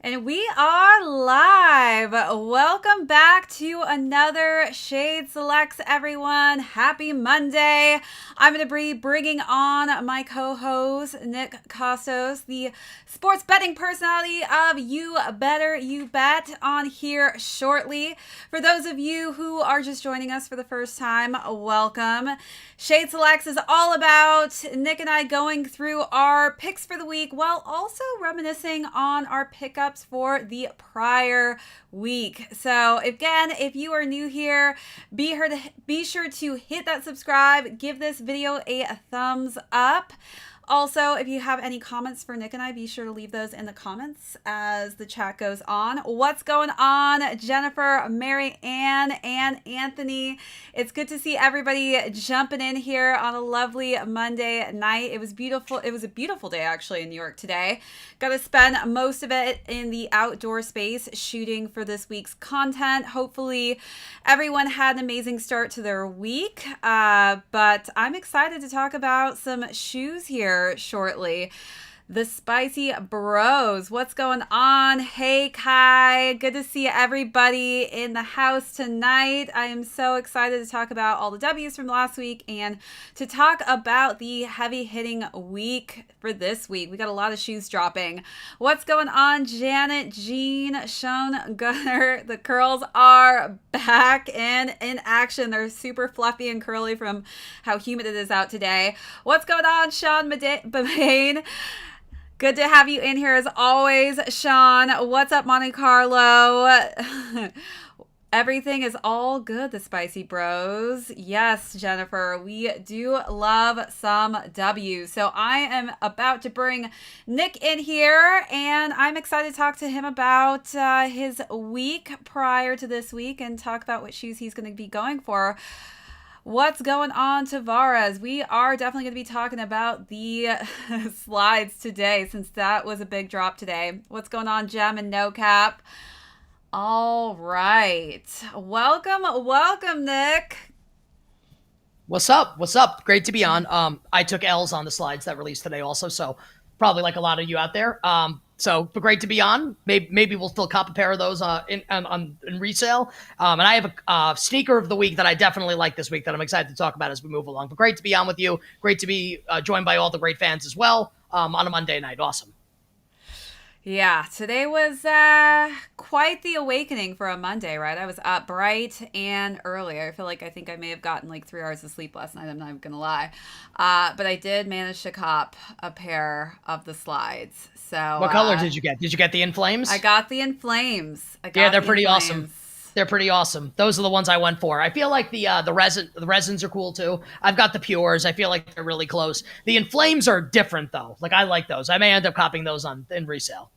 And we are live. Welcome back to another Shade Selects, everyone. Happy Monday. I'm going to be bringing on my co-host, Nick Kostos, the sports betting personality of You Better You Bet, on here shortly. For those of you who are just joining us for the first time, welcome. Shade Selects is all about Nick and I going through our picks for the week while also reminiscing on our pickups for the prior week. So again, if you are new here, be sure to hit that subscribe, give this video a thumbs up. Also, if you have any comments for Nick and I, be sure to leave those in the comments as the chat goes on. What's going on, Jennifer, Mary Ann, and Anthony? It's good to see everybody jumping in here on a lovely Monday night. It was beautiful. It was a beautiful day, actually, in New York today. Got to spend most of it in the outdoor space shooting for this week's content. Hopefully, everyone had an amazing start to their week. But I'm excited to talk about some shoes here shortly. The Spicy Bros. What's going on? Hey, Kai. Good to see everybody in the house tonight. I am so excited to talk about all the W's from last week and to talk about the heavy hitting week for this week. We got a lot of shoes dropping. What's going on, Janet, Jean, Sean, Gunner? The curls are back and in action. They're super fluffy and curly from how humid it is out today. What's going on, Sean Bebane? Good to have you in here as always, Sean. What's up, Monte Carlo? Everything is all good, the Spicy Bros. Yes, Jennifer, we do love some W's. So I am about to bring Nick in here, and I'm excited to talk to him about his week prior to this week and talk about what shoes he's going to be going for. What's going on, Tavares? We are definitely going to be talking about the slides today since that was a big drop today. What's going on, Gem and No Cap? All right. Welcome, Nick. What's up? What's up? Great to be on. I took L's on the slides that released today also, so probably like a lot of you out there. But great to be on. Maybe we'll still cop a pair of those in resale. And I have a sneaker of the week that I definitely like this week that I'm excited to talk about as we move along. But great to be on with you. Great to be joined by all the great fans as well on a Monday night. Awesome. Yeah, today was quite the awakening for a Monday, right? I was up bright and early. I think I may have gotten like 3 hours of sleep last night. I'm not even going to lie. But I did manage to cop a pair of the slides. So what color did you get? Did you get the In Flames? I got the In Flames. Yeah, they're pretty awesome. They're pretty awesome. Those are the ones I went for. I feel like the resins are cool too. I've got the pures. I feel like they're really close. The In Flames are different though. Like I like those. I may end up copying those in resale.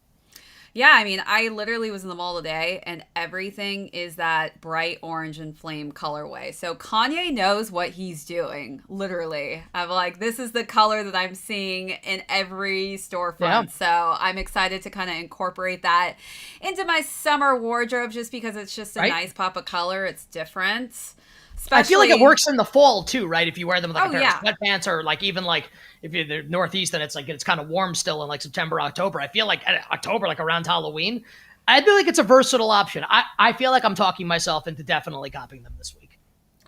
Yeah, I mean, I literally was in the mall today, and everything is that bright orange and flame colorway. So Kanye knows what he's doing, literally. I'm like, this is the color that I'm seeing in every storefront. Yeah. So I'm excited to kind of incorporate that into my summer wardrobe just because it's just a nice pop of color. It's different. I feel like it works in the fall too, right? If you wear them with like a pair of sweatpants or like even like if you're the Northeast and it's kind of warm still in like September, October. I feel like October, like around Halloween, I feel like it's a versatile option. I feel like I'm talking myself into definitely copying them this week.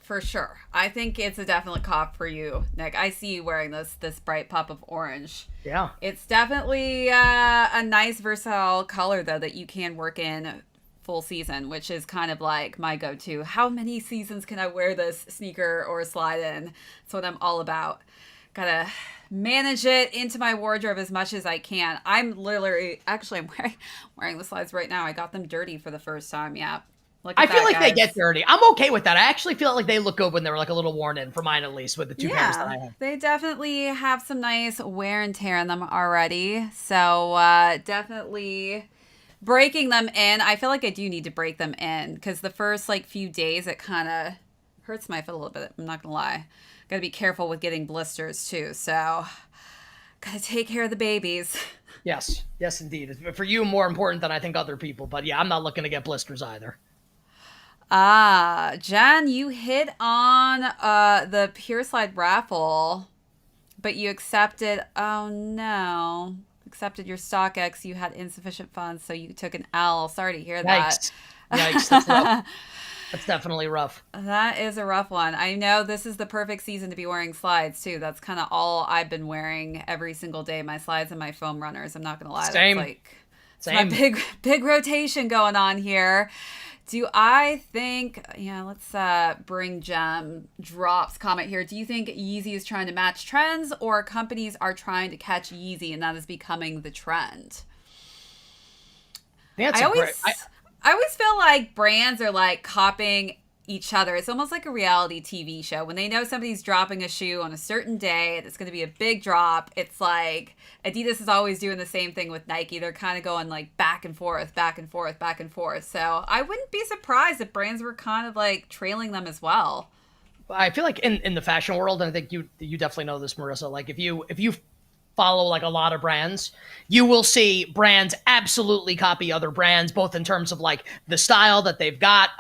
For sure. I think it's a definite cop for you, Nick. I see you wearing this bright pop of orange. Yeah. It's definitely a nice versatile color though that you can work in full season, which is kind of like my go-to. How many seasons can I wear this sneaker or slide in? That's what I'm all about. Gotta manage it into my wardrobe as much as I can. I'm wearing the slides right now. I got them dirty for the first time. Yeah. I feel like they get dirty. I'm okay with that. I actually feel like they look good when they're like a little worn in, for mine at least, with the two pairs that I have. They definitely have some nice wear and tear in them already. So definitely breaking them in. I feel like I do need to break them in because the first like few days it kind of hurts my foot a little bit. I'm not gonna lie. Got to be careful with getting blisters too. So gotta take care of the babies. Yes, indeed. For you, more important than I think other people. But yeah, I'm not looking to get blisters either. Jen, you hit on the Pure Slide raffle, but you accepted. Oh no. accepted your StockX, you had insufficient funds, so you took an L. Sorry to hear Yikes. that. Yikes. That's rough. That's definitely rough. That is a rough one. I know this is the perfect season to be wearing slides too. That's kind of all I've been wearing every single day. My slides and my foam runners. I'm not gonna lie. Same. That's like Same. my big rotation going on here. Do I think? Yeah, let's bring Gem Drops comment here. Do you think Yeezy is trying to match trends, or companies are trying to catch Yeezy and that is becoming the trend? I always feel like brands are like copying each other. It's almost like a reality TV show. When they know somebody's dropping a shoe on a certain day, it's going to be a big drop. It's like Adidas is always doing the same thing with Nike. They're kind of going like back and forth, back and forth, back and forth. So I wouldn't be surprised if brands were kind of like trailing them as well. I feel like in the fashion world, and I think you definitely know this, Marissa, like if you follow like a lot of brands, you will see brands absolutely copy other brands, both in terms of like the style that they've got,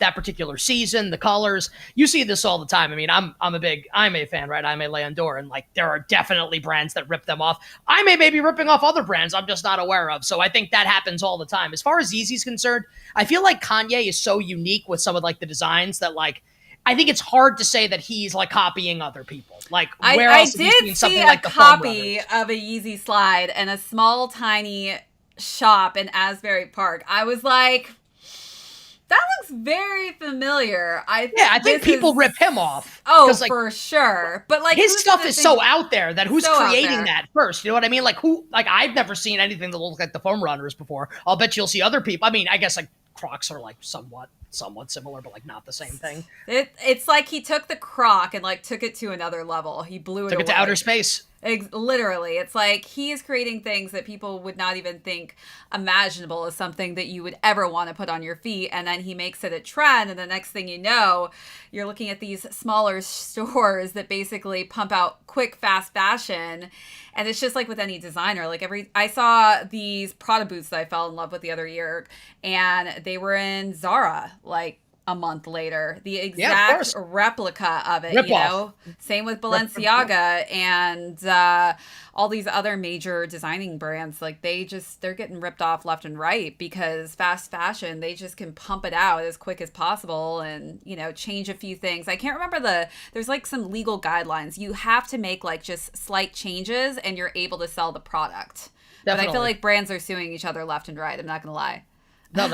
that particular season, the colors. You see this all the time. I mean, I'm a fan, right? I'm a Leandor, and like there are definitely brands that rip them off. I may be ripping off other brands I'm just not aware of. So I think that happens all the time. As far as Yeezy's concerned, I feel like Kanye is so unique with some of like the designs that like I think it's hard to say that he's like copying other people. Like, where else have you seen something like the foam runners? I did see a copy of a Yeezy slide in a small, tiny shop in Asbury Park. I was like, that looks very familiar. I think people rip him off. Oh, like, for sure. But like his stuff is so out there that who's creating that first? You know what I mean? Like I've never seen anything that looks like the foam runners before. I'll bet you'll see other people. I mean, I guess like Crocs are like somewhat similar, but like not the same thing. It's like he took the Croc and like took it to another level. He blew it away. Took it to outer space. Literally. It's like he is creating things that people would not even think imaginable as something that you would ever want to put on your feet. And then he makes it a trend. And the next thing you know, you're looking at these smaller stores that basically pump out quick, fast fashion. And it's just like with any designer, like I saw these Prada boots that I fell in love with the other year, and they were in Zara like a month later. The exact replica of it, you know? Same with Balenciaga and all these other major designing brands. Like they're getting ripped off left and right because fast fashion, they just can pump it out as quick as possible and, you know, change a few things. I can't remember there's like some legal guidelines. You have to make like just slight changes and you're able to sell the product. Definitely. But I feel like brands are suing each other left and right. I'm not going to lie. No,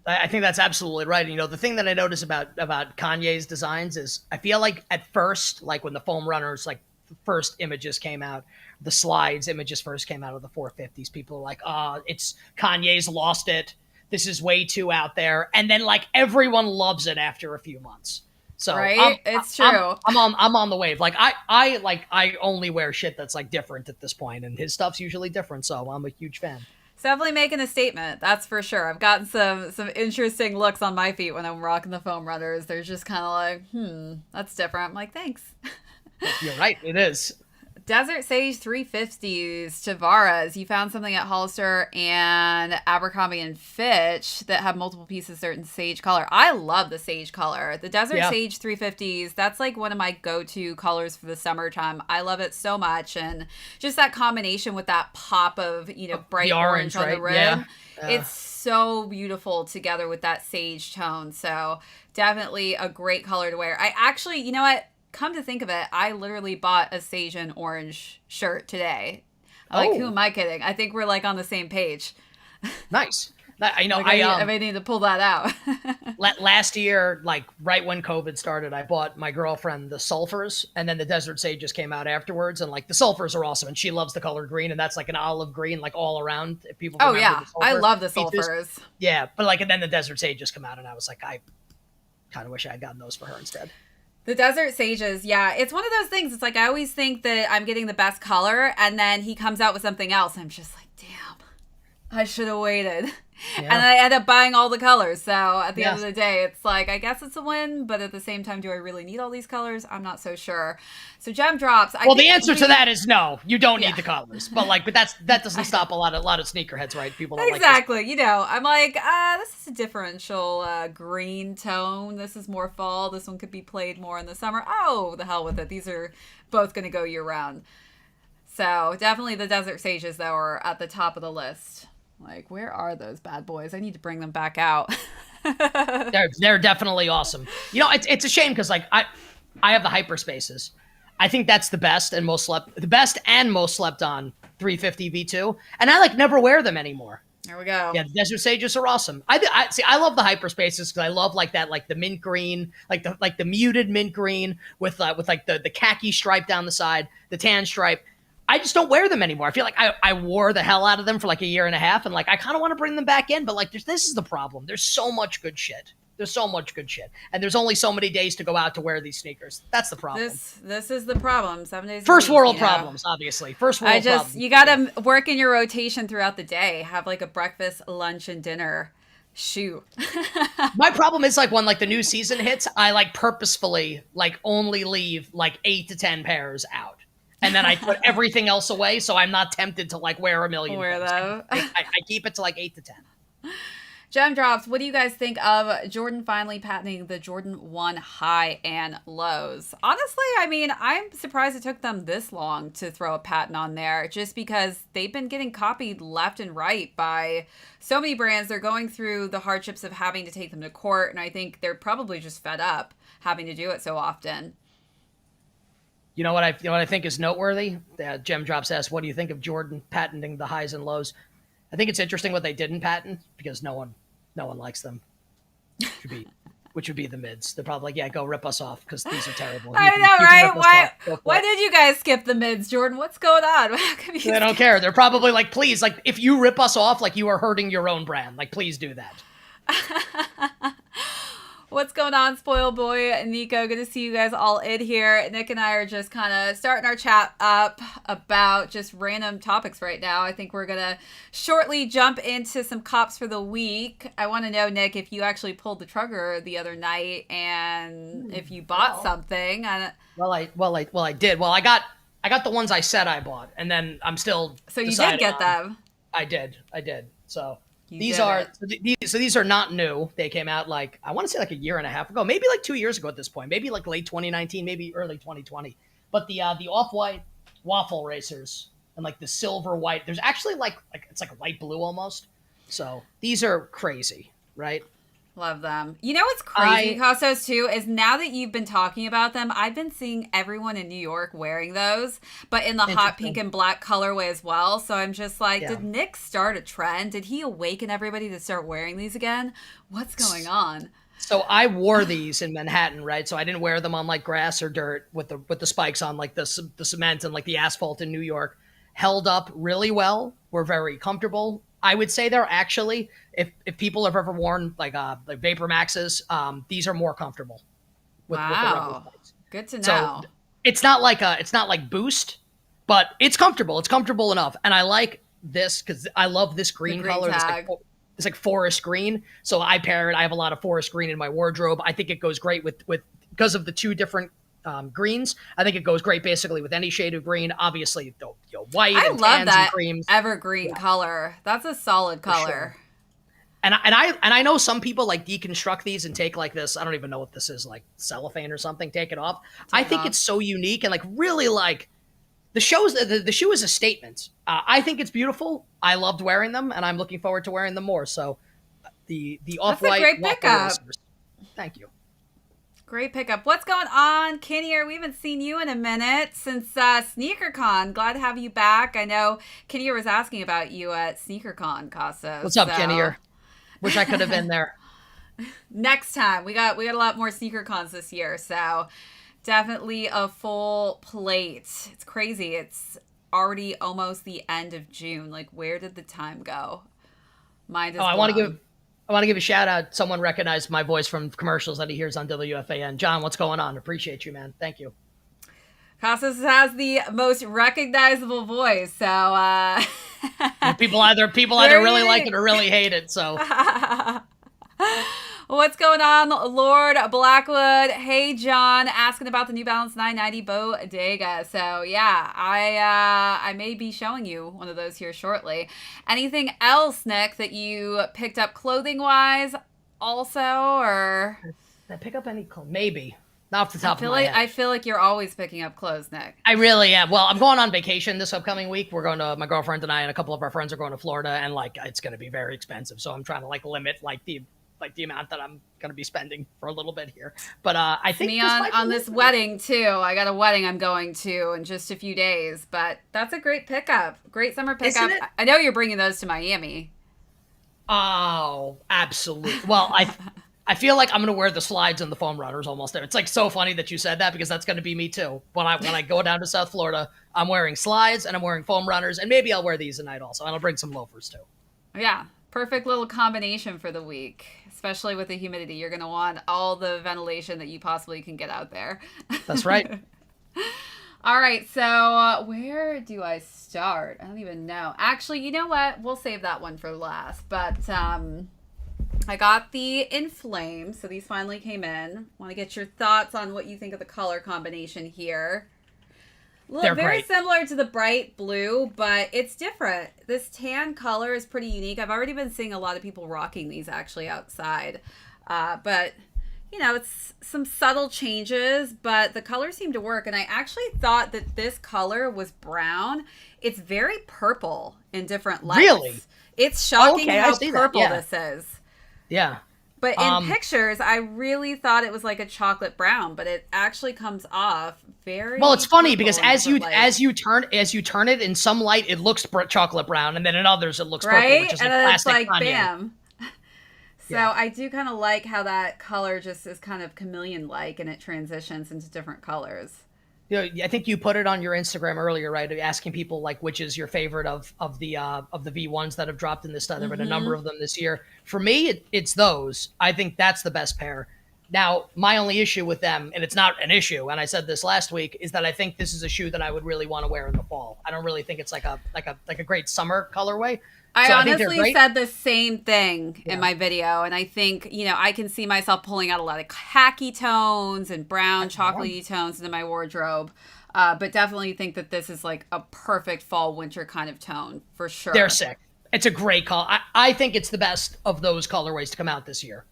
I think that's absolutely right. You know, the thing that I notice about Kanye's designs is I feel like at first, like when the foam runners, like the first images came out, the slides images first came out of the 450s, people are like, it's Kanye's lost it. This is way too out there. And then like everyone loves it after a few months. So right? It's true. I'm on the wave. Like I only wear shit that's like different at this point, and his stuff's usually different. So I'm a huge fan. It's definitely making a statement, that's for sure. I've gotten some interesting looks on my feet when I'm rocking the foam runners. They're just kind of like, that's different. I'm like, thanks. You're right, it is. Desert Sage 350s, Tavares. You found something at Hollister and Abercrombie and Fitch that have multiple pieces certain sage color. I love the sage color. The Desert Sage 350s, that's like one of my go-to colors for the summertime. I love it so much. And just that combination with that pop of, you know, bright orange on the rim. Yeah. It's so beautiful together with that sage tone. So definitely a great color to wear. I actually, you know what? Come to think of it, I literally bought a sage and orange shirt today. Like, who am I kidding? I think we're like on the same page. Nice. I know. Like I may need to pull that out. Last year, like right when COVID started, I bought my girlfriend the sulfurs, and then the Desert Sages came out afterwards. And like the sulfurs are awesome, and she loves the color green, and that's like an olive green, like all around. If people remember the I love the sulfurs. Yeah, but like and then the Desert Sages come out, and I was like, I kind of wish I had gotten those for her instead. The Desert Sages, yeah. It's one of those things. It's like I always think that I'm getting the best color, and then he comes out with something else. And I'm just like, damn, I should have waited. Yeah. And I end up buying all the colors. So at the end of the day, it's like, I guess it's a win. But at the same time, do I really need all these colors? I'm not so sure. So Gem Drops. Well, the answer to that is no. You don't need the colors. But that doesn't stop a lot of sneakerheads, right? People don't exactly. Like you know, I'm like, this is a differential green tone. This is more fall. This one could be played more in the summer. Oh, the hell with it. These are both going to go year round. So definitely the Desert Sages, though, are at the top of the list. Like, where are those bad boys? I need to bring them back out. They're definitely awesome. You know, it's a shame because like I have the hyperspaces. I think that's the best and most slept on 350 V2, and I like never wear them anymore. There we go. Yeah, the Desert Sages are awesome. I see. I love the hyperspaces because I love like that, like the mint green, like the muted mint green with like the khaki stripe down the side, the tan stripe. I just don't wear them anymore. I feel like I wore the hell out of them for like a year and a half, and like I kind of want to bring them back in, but like this is the problem. There's so much good shit. There's so much good shit, and there's only so many days to go out to wear these sneakers. That's the problem. This is the problem. 7 days. First a week, world problems, obviously. First world problems. You gotta work in your rotation throughout the day. Have like a breakfast, lunch, and dinner. Shoot. My problem is like when like the new season hits, I like purposefully like only leave like 8 to 10 pairs out. And then I put everything else away, so I'm not tempted to like wear a million. Wear them. I keep it to like 8 to 10. Gem drops. What do you guys think of Jordan finally patenting the Jordan 1 high and lows? Honestly, I mean, I'm surprised it took them this long to throw a patent on there, just because they've been getting copied left and right by so many brands. They're going through the hardships of having to take them to court, and I think they're probably just fed up having to do it so often. You know what I think is noteworthy? Gem Drops asks, what do you think of Jordan patenting the highs and lows? I think it's interesting what they didn't patent because no one likes them. Which would be the mids. They're probably like, yeah, go rip us off because these are terrible. I know, right? Why did you guys skip the mids, Jordan? What's going on? They don't care. They're probably like, please, like if you rip us off, like you are hurting your own brand. Like, please do that. What's going on, Spoiled Boy, Nico? Good to see you guys all in here. Nick and I are just kind of starting our chat up about just random topics right now. I think we're going to shortly jump into some cops for the week. I want to know, Nick, if you actually pulled the trigger the other night and if you bought something. Well, I did. Well, I got the ones I said I bought, and then I'm still So you did get them. I did. So these are not new. They came out like, I want to say like a year and a half ago, maybe like 2 years ago at this point, maybe like late 2019, maybe early 2020. But the off-white waffle racers and like the silver white, there's actually like it's like light blue almost. So these are crazy, right? Love them. You know what's crazy, Kostos, too, is now that you've been talking about them, I've been seeing everyone in New York wearing those, but in the hot pink and black colorway as well. So I'm just like, Did Nick start a trend? Did he awaken everybody to start wearing these again? What's going on? So I wore these in Manhattan, right? So I didn't wear them on like grass or dirt with the spikes on like the cement and like the asphalt in New York. Held up really well. Were very comfortable. I would say they're actually, if people have ever worn like Vapor Maxes, these are more comfortable. With the rubber spikes. Good to know. So it's not like Boost, but it's comfortable. It's comfortable enough, and I like this because I love this green color. It's like forest green. So I pair it. I have a lot of forest green in my wardrobe. I think it goes great with because of the two different greens. I think it goes great basically with any shade of green. Obviously, white and tans and creams. Evergreen color. That's a solid color. Sure. And I know some people like deconstruct these and take like this. I don't even know what this is, like cellophane or something. Take it off. I think it's so unique and like really like the show is a statement. I think it's beautiful. I loved wearing them, and I'm looking forward to wearing them more. So the off-white. That's a great pickup. Thank you. Great pickup. What's going on, Kinnear? We haven't seen you in a minute since SneakerCon. Glad to have you back. I know Kinnear was asking about you at SneakerCon, Kostos. What's up, Kinnear? Wish I could have been there. Next time. We got a lot more SneakerCons this year, so definitely a full plate. It's crazy. It's already almost the end of June. Like, where did the time go? Mind is blown. I want to give a shout out. Someone recognized my voice from commercials that he hears on WFAN. John, what's going on? Appreciate you, man. Thank you. Kostos has the most recognizable voice, so people either really like it or really hate it. So what's going on, Lord Blackwood? Hey, John, asking about the New Balance 990 Bodega. So yeah, I may be showing you one of those here shortly. Anything else, Nick, that you picked up clothing wise also, or? Did I pick up any clothes? Maybe Not off the top of my head. I feel like you're always picking up clothes, Nick. I really am. Well, I'm going on vacation this upcoming week. We're going to, my girlfriend and I and a couple of our friends are going to Florida, and like it's going to be very expensive. So I'm trying to like limit the amount that I'm going to be spending for a little bit here. But I think me on this wedding too. I got a wedding I'm going to in just a few days, but that's a great pickup. Great summer pickup. I know you're bringing those to Miami. Oh, absolutely. Well, I feel like I'm going to wear the slides and the foam runners almost there. It's like so funny that you said that because that's going to be me too. When I go down to South Florida, I'm wearing slides and I'm wearing foam runners, and maybe I'll wear these tonight also. And I'll bring some loafers too. Yeah. Perfect little combination for the week, especially with the humidity. You're going to want all the ventilation that you possibly can get out there. That's right. All right. So where do I start? I don't even know. Actually, you know what? We'll save that one for last. But I got the Inflame. So these finally came in. Want to get your thoughts on what you think of the color combination here. They're very great. Similar to the bright blue, but it's different. This tan color is pretty unique. I've already been seeing a lot of people rocking these actually outside. But, you know, it's some subtle changes, but the colors seem to work. And I actually thought that this color was brown. It's very purple in different lights. Really? It's shocking how purple yeah. this is. Yeah. But in pictures, I really thought it was like a chocolate brown, but it actually comes off very well. It's funny because as you turn it in some light, it looks chocolate brown, and then in others it looks purple, which is and like then it's classic like Kanye. bam. So Yeah. I do kind of like how that color just is kind of chameleon-like, and it transitions into different colors. You know, I think you put it on your Instagram earlier, right? Asking people like which is your favorite of the V1s that have dropped in this stuff. There have been a number of them this year. For me, it's those. I think that's the best pair. Now, my only issue with them, and it's not an issue, and I said this last week, is that I think this is a shoe that I would really want to wear in the fall. I don't really think it's like a great summer colorway. I so honestly said the same thing in my video, and I think, you know, I can see myself pulling out a lot of khaki tones and brown chocolatey tones into my wardrobe, but definitely think that this is like a perfect fall winter kind of tone for sure. They're sick. It's a great color. I think it's the best of those colorways to come out this year.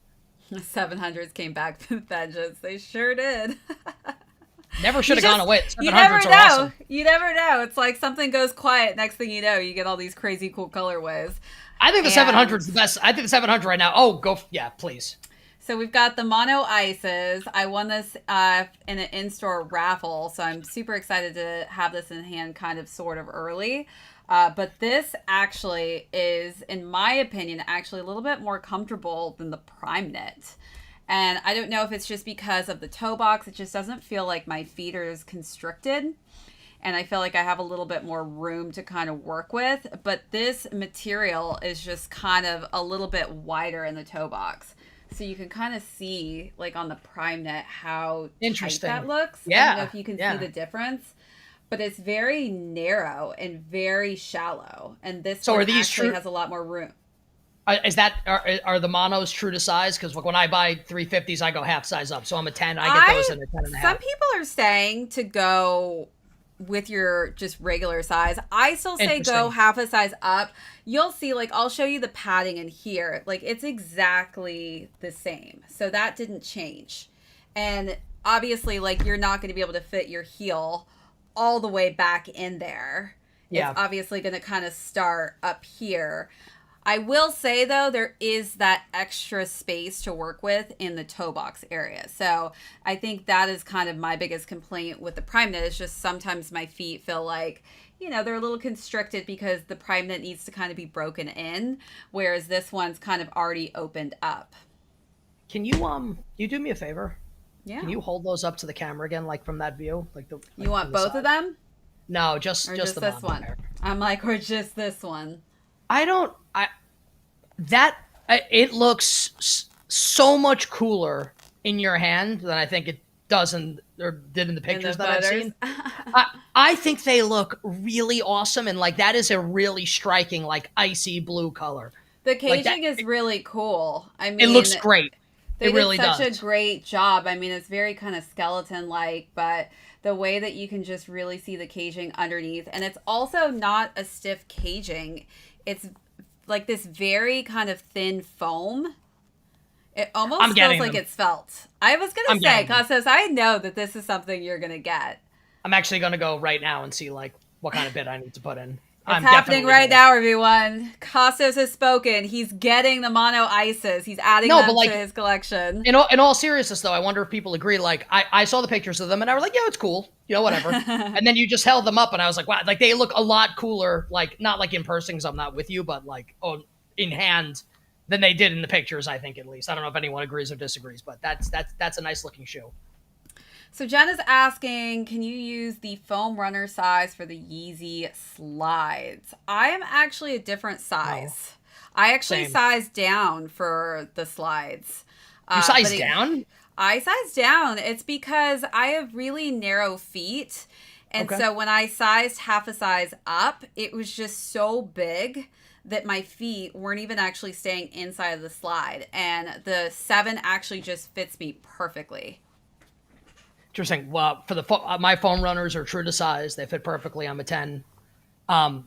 The 700s came back with vengeance. They sure did. Never should have gone away. 700s you never know. Are awesome. You never know. It's like something goes quiet. Next thing you know, you get all these crazy cool colorways. I think the 700 is the best. I think the 700 right now. Oh, go. Yeah, please. So we've got the Mono Ices. I won this in an in-store raffle, so I'm super excited to have this in hand kind of sort of early. But this actually is, in my opinion, actually a little bit more comfortable than the Prime Knit. And I don't know if it's just because of the toe box. It just doesn't feel like my feet are as constricted. And I feel like I have a little bit more room to kind of work with. But this material is just kind of a little bit wider in the toe box. So you can kind of see, like on the Prime Knit, how tight that looks. Yeah. I don't know if you can see the difference. But it's very narrow and very shallow. And this one actually has a lot more room. Are the monos true to size? Because when I buy 350s, I go half size up. So I'm a 10. I get those in a 10 and a half. Some people are saying to go with your just regular size. I still say go half a size up. You'll see, like, I'll show you the padding in here. Like, it's exactly the same. So that didn't change. And obviously, like, you're not going to be able to fit your heel all the way back in there. Yeah. It's obviously going to kind of start up here. I will say, though, there is that extra space to work with in the toe box area. So I think that is kind of my biggest complaint with the Prime Knit is just sometimes my feet feel like, you know, they're a little constricted because the Prime Knit needs to kind of be broken in, whereas this one's kind of already opened up. Can you do me a favor? Yeah. Can you hold those up to the camera again, like from that view? You want both of them? No, just this one. There. I'm like, or just this one. It looks so much cooler in your hand than I think it does did in the pictures that I've seen. I think they look really awesome, and like that is a really striking, like icy blue color. The caging is really cool. I mean, it looks great. They did such a great job. I mean, it's very kind of skeleton-like, but the way that you can just really see the caging underneath, and it's also not a stiff caging. It's like this very kind of thin foam. It I'm almost feels getting like them. it's felt. I was going I'm to say, getting them. Kostos, I know that this is something you're going to get. I'm actually going to go right now and see like what kind of bid I need to put in. It's I'm happening definitely right going. now, everyone. Kostos has spoken. He's getting the mono ices. He's adding No, but them to like his collection. in all seriousness though, I wonder if people agree. Like I saw the pictures of them and I was like, yeah, it's cool, whatever. And then you just held them up and I was like, wow, like they look a lot cooler. Like not like in person because I'm not with you, but like in hand than they did in the pictures. I think at least. I don't know if anyone agrees or disagrees, but that's a nice looking shoe. So Jen is asking, can you use the foam runner size for the Yeezy slides? I am actually a different size. I actually Same. sized down for the slides. You size down? I sized down. It's because I have really narrow feet. And Okay. so when I sized half a size up, it was just so big that my feet weren't even actually staying inside of the slide. And the 7 actually just fits me perfectly. Interesting. Well, for my foam runners are true to size. They fit perfectly. I'm a 10.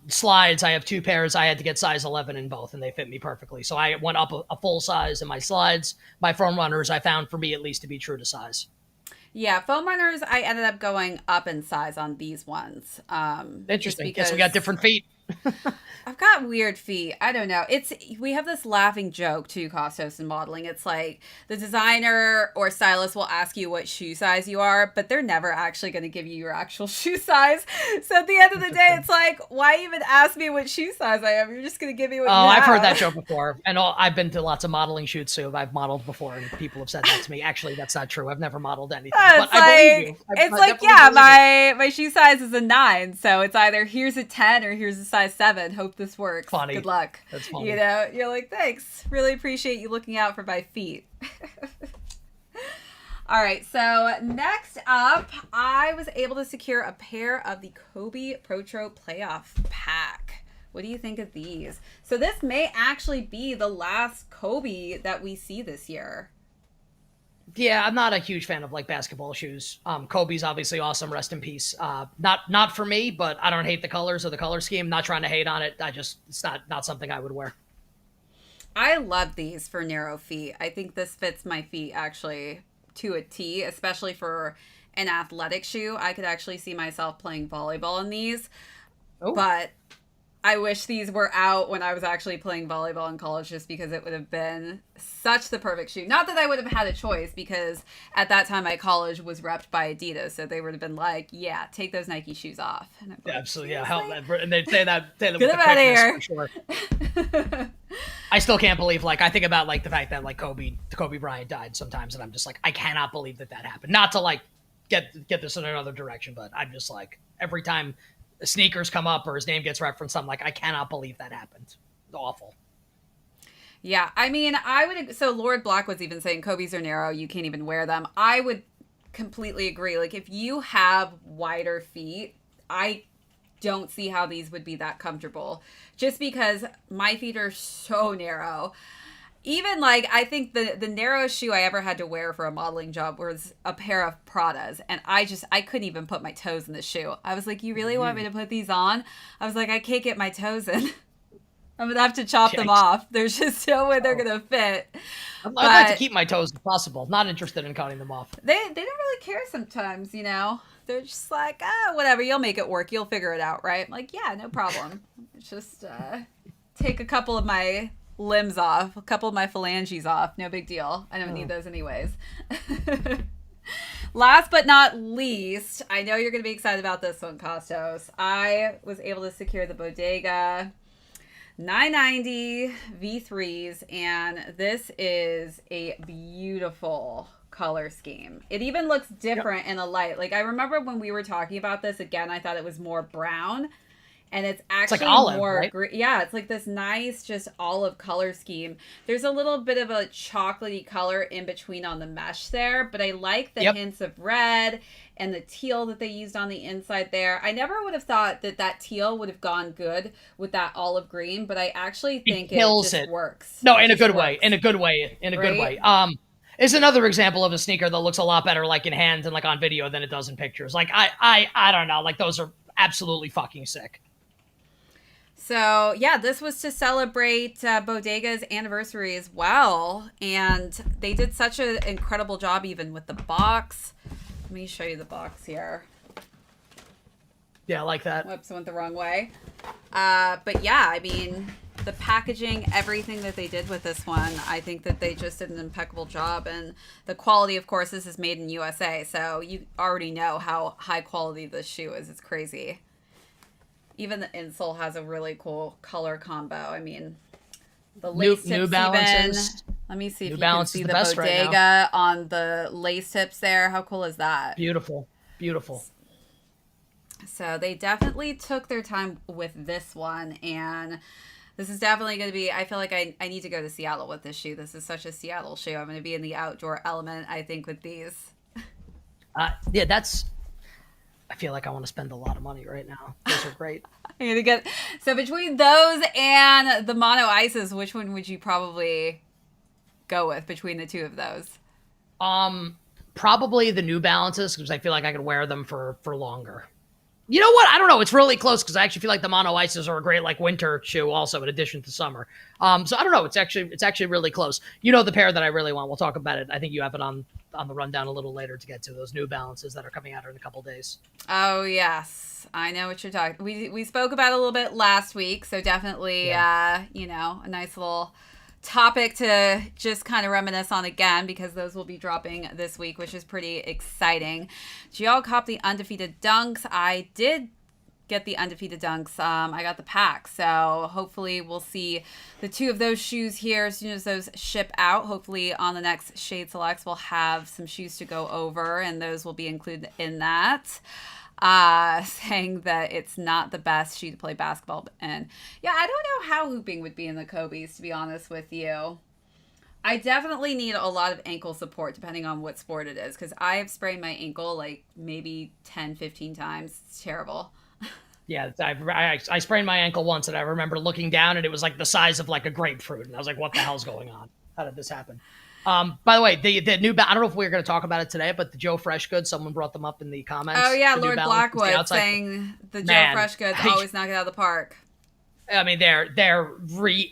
Slides, I have 2 pairs. I had to get size 11 in both, and they fit me perfectly. So I went up a full size in my slides. My foam runners, I found for me at least to be true to size. Yeah, foam runners, I ended up going up in size on these ones. Interesting. Guess we got different feet. I've got weird feet. I don't know. We have this laughing joke too, Kostos, in modeling. It's like the designer or stylist will ask you what shoe size you are, but they're never actually going to give you your actual shoe size. So at the end of the day, it's like, why even ask me what shoe size I am? You're just going to give me what you have. I've heard that joke before, and I've been to lots of modeling shoots, so I've modeled before, and people have said that to me. Actually, that's not true. I've never modeled anything, but I believe you. It's like, yeah, my shoe size is a 9, so it's either here's a 10 or here's a size 7. Hope this works. Funny. Good luck. That's funny. You're like, thanks. Really appreciate you looking out for my feet. All right, so next up, I was able to secure a pair of the Kobe Protro Playoff Pack. What do you think of these? So this may actually be the last Kobe that we see this year. Yeah, I'm not a huge fan of like basketball shoes. Kobe's obviously awesome. Rest in peace. Not for me, but I don't hate the colors or the color scheme. Not trying to hate on it. It's not something I would wear. I love these for narrow feet. I think this fits my feet actually to a T, especially for an athletic shoe. I could actually see myself playing volleyball in these, but I wish these were out when I was actually playing volleyball in college, just because it would have been such the perfect shoe. Not that I would have had a choice, because at that time my college was repped by Adidas, so they would have been like, yeah, take those Nike shoes off. And I'm like, absolutely, yeah. And they'd say that with get the them out of here. For sure. I still can't believe, like, I think about like the fact that like Kobe Bryant died sometimes, and I'm just like, I cannot believe that happened. Not to like get this in another direction, but I'm just like, every time sneakers come up or his name gets referenced, I'm like, I cannot believe that happened. It's awful. Yeah, I mean, so Lord Black was even saying Kobe's are narrow, you can't even wear them. I would completely agree. Like, if you have wider feet, I don't see how these would be that comfortable, just because my feet are so narrow. Even like, I think the narrowest shoe I ever had to wear for a modeling job was a pair of Pradas, and I couldn't even put my toes in the shoe. I was like, you really want me to put these on? I was like, I can't get my toes in. I'm gonna have to chop them off. There's just no way they're gonna fit. I'd like to keep my toes if possible. Not interested in cutting them off. They don't really care sometimes, They're just like, whatever, you'll make it work. You'll figure it out, right? I'm like, yeah, no problem. Just take a couple of my limbs off, a couple of my phalanges off. No big deal. I don't need those anyways. Last but not least, I know you're going to be excited about this one, Kostos. I was able to secure the Bodega 990 V3s, and this is a beautiful color scheme. It even looks different in the light. Like, I remember when we were talking about this, again, I thought it was more brown, and it's actually like olive, more right? green. Yeah, it's like this nice just olive color scheme. There's a little bit of a chocolatey color in between on the mesh there, but I like the hints of red and the teal that they used on the inside there. I never would have thought that teal would have gone good with that olive green, but I actually think it just works. No, in a good way. In a good way. Is another example of a sneaker that looks a lot better like in hand and like on video than it does in pictures. Like I don't know, like those are absolutely fucking sick. So, yeah, this was to celebrate Bodega's anniversary as well. And they did such an incredible job even with the box. Let me show you the box here. Yeah, I like that. Whoops, I went the wrong way. But yeah, I mean, the packaging, everything that they did with this one, I think that they just did an impeccable job. And the quality, of course, this is made in USA. So you already know how high quality this shoe is. It's crazy. Even the insole has a really cool color combo. I mean, the lace tips New Balances. even. Let me see if New you Balance can see is the the best right Bodega on the lace tips there. How cool is that? Beautiful. Beautiful. So they definitely took their time with this one. And this is definitely going to be, I feel like I need to go to Seattle with this shoe. This is such a Seattle shoe. I'm going to be in the outdoor element, I think, with these. Yeah, I feel like I want to spend a lot of money right now. Those are great. I'm gonna get, so between those and the mono ices, which one would you probably go with between the two of those? Probably the New Balances, because I feel like I could wear them for longer. You know what? I don't know. It's really close because I actually feel like the mono ices are a great like winter shoe also in addition to summer. So I don't know. It's actually really close. You know the pair that I really want. We'll talk about it. I think you have it on the rundown a little later to get to those New Balances that are coming out in a couple days. Oh yes, I know what you're talking. We spoke about it a little bit last week, so definitely a nice little topic to just kind of reminisce on again, because those will be dropping this week, which is pretty exciting. Did y'all cop the undefeated dunks? I did get the undefeated dunks. I got the pack, so hopefully we'll see the two of those shoes here as soon as those ship out. Hopefully on the next Shade Selects we'll have some shoes to go over, and those will be included in that. Saying that it's not the best shoe to play basketball in. Yeah, I don't know how hooping would be in the Kobe's, to be honest with you. I definitely need a lot of ankle support depending on what sport it is, because I have sprained my ankle like maybe 10, 15 times. It's terrible. Yeah, I sprained my ankle once, and I remember looking down, and it was like the size of like a grapefruit, and I was like, "What the hell's going on? How did this happen?" By the way, the new I don't know if we're going to talk about it today, but the Joe Freshgoods, someone brought them up in the comments. Oh yeah, the Lord Blackwood saying the Joe Freshgoods always knock it out of the park. I mean, they're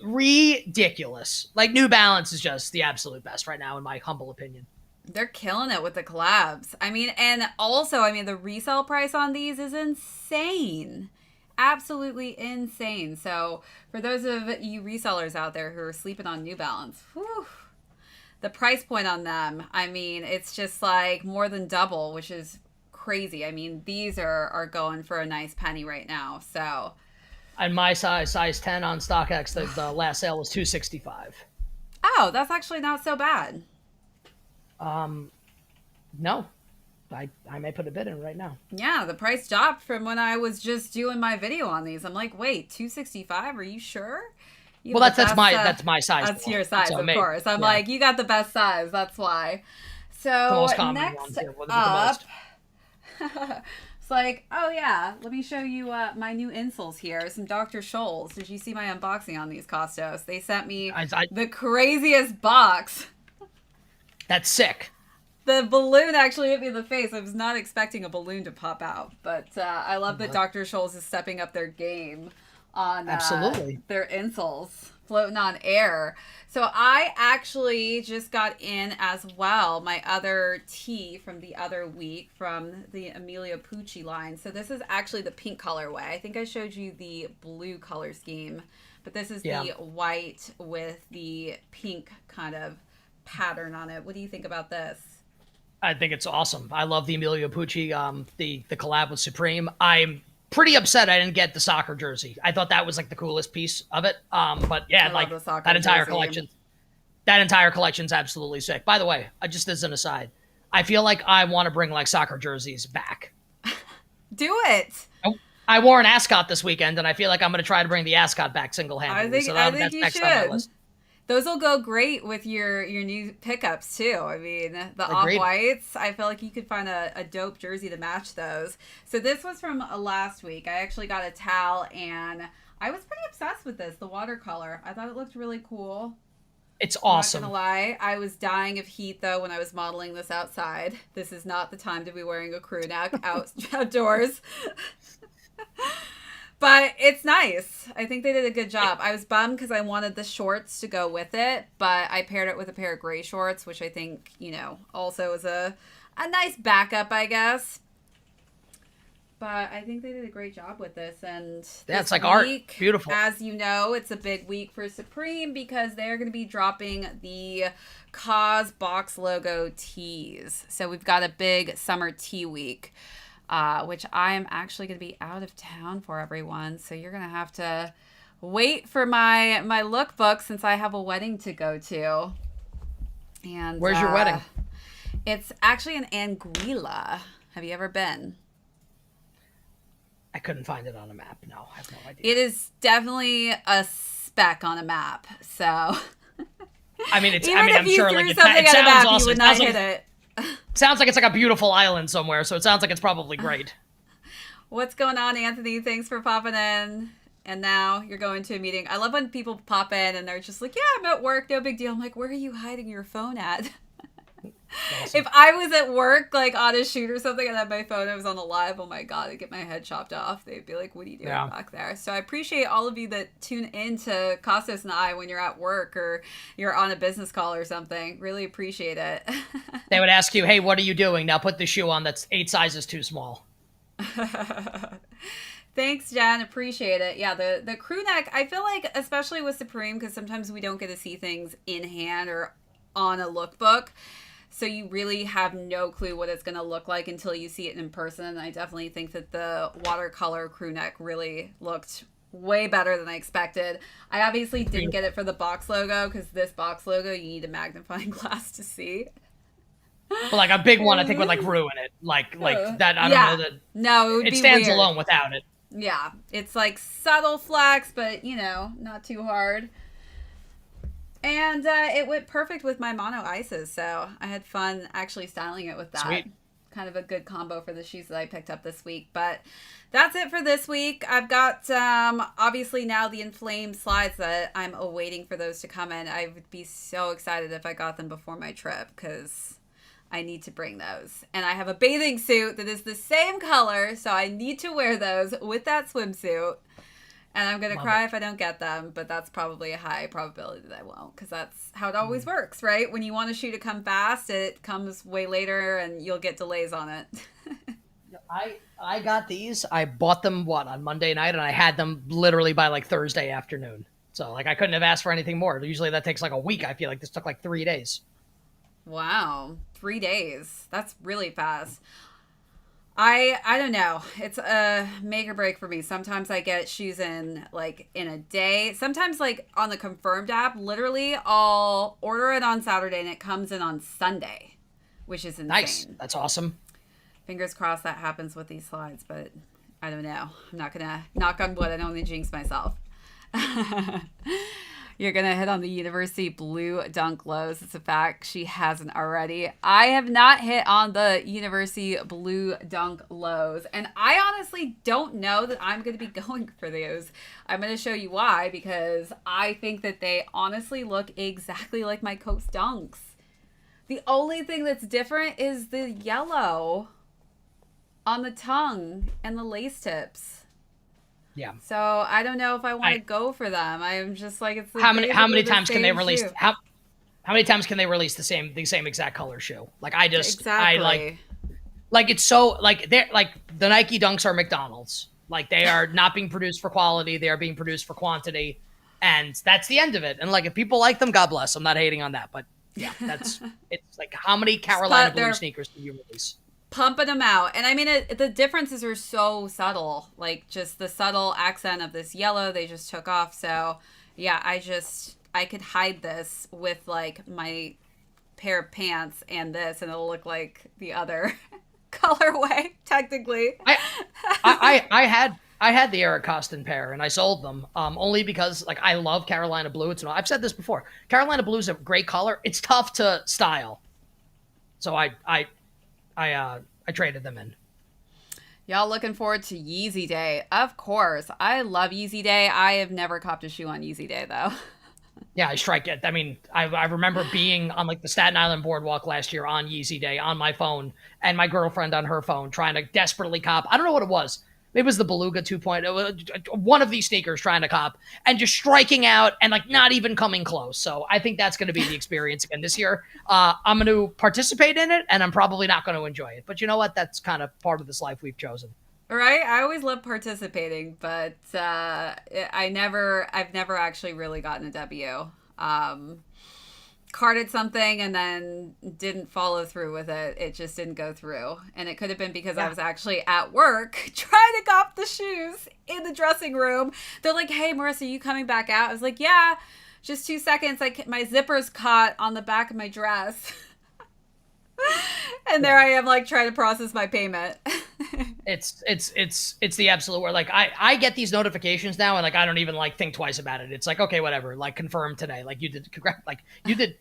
ridiculous. Like New Balance is just the absolute best right now, in my humble opinion. They're killing it with the collabs. I mean, and also, I mean, the resale price on these is insane. Absolutely insane. So for those of you resellers out there who are sleeping on New Balance, whew, the price point on them, I mean, it's just like more than double, which is crazy. I mean, these are going for a nice penny right now. So, and my size 10 on StockX, the last sale was $265. Oh, that's actually not so bad. No, I may put a bid in right now. Yeah, the price dropped from when I was just doing my video on these. I'm like, wait, $265? Are you sure? Well, that's my size. That's your size, of course. I'm like, you got the best size. That's why. So the most common next one, up, it's like, oh yeah, let me show you my new insoles here. Some Dr. Scholl's. Did you see my unboxing on these, Kostos? They sent me the craziest box. That's sick. The balloon actually hit me in the face. I was not expecting a balloon to pop out, but I love that Dr. Scholl's is stepping up their game on absolutely their insoles, floating on air. So I actually just got in as well my other tee from the other week from the Emilio Pucci line. So this is actually the pink colorway. I think I showed you the blue color scheme, but this is the white with the pink kind of pattern on it. What do you think about this? I think it's awesome. I love the Emilio Pucci, the collab with Supreme. I'm pretty upset I didn't get the soccer jersey. I thought that was like the coolest piece of it. But yeah, like that entire collection. That entire collection's absolutely sick. By the way, just as an aside, I feel like I want to bring like soccer jerseys back. Do it. I wore an ascot this weekend, and I feel like I'm going to try to bring the ascot back single-handedly. I think you should. Those will go great with your new pickups too. I mean, the off-whites, I feel like you could find a dope jersey to match those. So this was from last week. I actually got a towel, and I was pretty obsessed with this, the watercolor. I thought it looked really cool. It's awesome. Not gonna lie, I was dying of heat though when I was modeling this outside. This is not the time to be wearing a crew neck outdoors. But it's nice. I think they did a good job. I was bummed because I wanted the shorts to go with it, but I paired it with a pair of gray shorts, which I think, also is a nice backup, I guess. But I think they did a great job with this. And it's like art. Beautiful. As you know, it's a big week for Supreme because they're going to be dropping the CAUS box logo tees. So we've got a big summer tee week, which I'm actually going to be out of town for, everyone. So you're going to have to wait for my lookbook since I have a wedding to go to. And where's your wedding? It's actually in Anguilla. Have you ever been? I couldn't find it on a map. No, I have no idea. It is definitely a speck on a map. So, I mean, it's. Even I mean, if I'm you sure threw like something it on a map, awesome. You would not hit it. Sounds like it's like a beautiful island somewhere. So it sounds like it's probably great. What's going on, Anthony? Thanks for popping in. And now you're going to a meeting. I love when people pop in and they're just like, "Yeah, I'm at work. No big deal." I'm like, "Where are you hiding your phone at?" Awesome. If I was at work, like on a shoot or something, and had my phone, I was on the live, oh my God, I'd get my head chopped off. They'd be like, "What are you doing back there?" So I appreciate all of you that tune in to Kostos and I when you're at work or you're on a business call or something. Really appreciate it. They would ask you, "Hey, what are you doing? Now put the shoe on that's 8 sizes too small." Thanks, Jen. Appreciate it. Yeah, the crew neck, I feel like, especially with Supreme, because sometimes we don't get to see things in hand or on a lookbook. So you really have no clue what it's going to look like until you see it in person. And I definitely think that the watercolor crew neck really looked way better than I expected. I obviously didn't get it for the box logo because this box logo, you need a magnifying glass to see. Well, like a big one, I think would like ruin it. Like that. I don't know that. No, it would be stands weird. Alone without it. Yeah, it's like subtle flex, but not too hard. And it went perfect with my mono ices, so I had fun actually styling it with that. Sweet. Kind of a good combo for the shoes that I picked up this week. But that's it for this week. I've got, obviously, now the inflamed slides that I'm awaiting for those to come in. I would be so excited if I got them before my trip because I need to bring those. And I have a bathing suit that is the same color, so I need to wear those with that swimsuit. And I'm going to cry if I don't get them, but that's probably a high probability that I won't, because that's how it always works, right? When you want a shoe to come fast, it comes way later, and you'll get delays on it. I got these. I bought them, on Monday night, and I had them literally by, like, Thursday afternoon. So, like, I couldn't have asked for anything more. Usually that takes, like, a week. I feel like this took, like, 3 days. Wow. 3 days. That's really fast. I don't know. It's a make or break for me. Sometimes I get shoes in a day. Sometimes on the Confirmed app, literally I'll order it on Saturday and it comes in on Sunday, which is insane. Nice. That's awesome. Fingers crossed that happens with these slides, but I don't know. I'm not going to knock on wood. I don't want to jinx myself. You're going to hit on the University Blue Dunk Lows. It's a fact. She hasn't already. I have not hit on the University Blue Dunk Lows. And I honestly don't know that I'm going to be going for those. I'm going to show you why, because I think that they honestly look exactly like my Coast Dunks. The only thing that's different is the yellow on the tongue and the lace tips. Yeah. So I don't know if I want to go for them. I'm just like, it's how many times can they release how many times can they release the same exact color shoe? Like exactly. Like it's so like they're like the Nike Dunks are McDonald's. Like they are not being produced for quality, they are being produced for quantity, and that's the end of it. And like if people like them, God bless. I'm not hating on that, but yeah, it's like how many Carolina Blue sneakers do you release? Pumping them out. And I mean, the differences are so subtle. Like just the subtle accent of this yellow they just took off. So yeah, I could hide this with like my pair of pants and this, and it'll look like the other colorway technically. I had the Eric Costin pair and I sold them only because like I love Carolina Blue. I've said this before. Carolina Blue is a great color. It's tough to style. So I traded them in. Y'all looking forward to Yeezy Day? Of course. I love Yeezy Day. I have never copped a shoe on Yeezy Day, though. Yeah, I strike it. I mean, I remember being on like the Staten Island boardwalk last year on Yeezy Day on my phone and my girlfriend on her phone trying to desperately cop. I don't know what it was. maybe it was the Beluga 2.0, one of these sneakers trying to cop and just striking out and like not even coming close. So I think that's going to be the experience again this year. I'm going to participate in it, and I'm probably not going to enjoy it. But you know what? That's kind of part of this life we've chosen. Right? I always love participating, but I've never actually really gotten a W. Carded something and then didn't follow through with it. It just didn't go through. And it could have been because I was actually at work trying to cop the shoes in the dressing room. They're like, hey, Marissa, are you coming back out? I was like, yeah, just 2 seconds. Like my zipper's caught on the back of my dress. And there I am, like, trying to process my payment. It's the absolute word. Like I get these notifications now, and like I don't even like think twice about it. It's like, okay, whatever. Like confirmed today. Like you did. Like you did.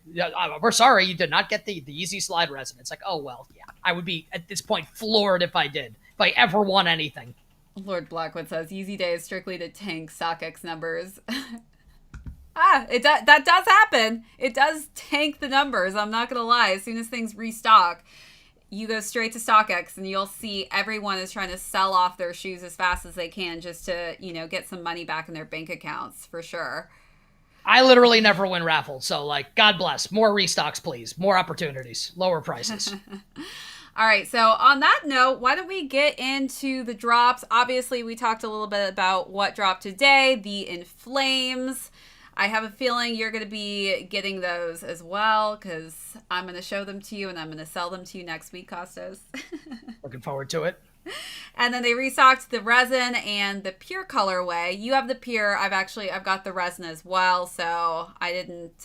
We're sorry, you did not get the Yeezy slide resin. It's like, oh well, yeah. I would be at this point floored if I did. If I ever won anything. Lord Blackwood says Yeezy Day is strictly to tank StockX numbers. That does happen. It does tank the numbers. I'm not gonna lie. As soon as things restock, you go straight to StockX and you'll see everyone is trying to sell off their shoes as fast as they can just to, get some money back in their bank accounts, for sure. I literally never win raffles, so like, God bless. More restocks, please. More opportunities. Lower prices. All right, so on that note, why don't we get into the drops? Obviously, we talked a little bit about what dropped today, the In Flames. I have a feeling you're going to be getting those as well because I'm going to show them to you and I'm going to sell them to you next week, Kostos. Looking forward to it. And then they restocked the resin and the pure colorway. You have the pure. I've got the resin as well, so I didn't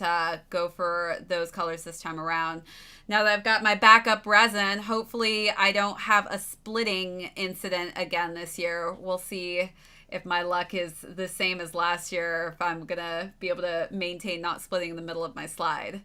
go for those colors this time around. Now that I've got my backup resin, hopefully I don't have a splitting incident again this year. We'll see if my luck is the same as last year, if I'm going to be able to maintain not splitting in the middle of my slide.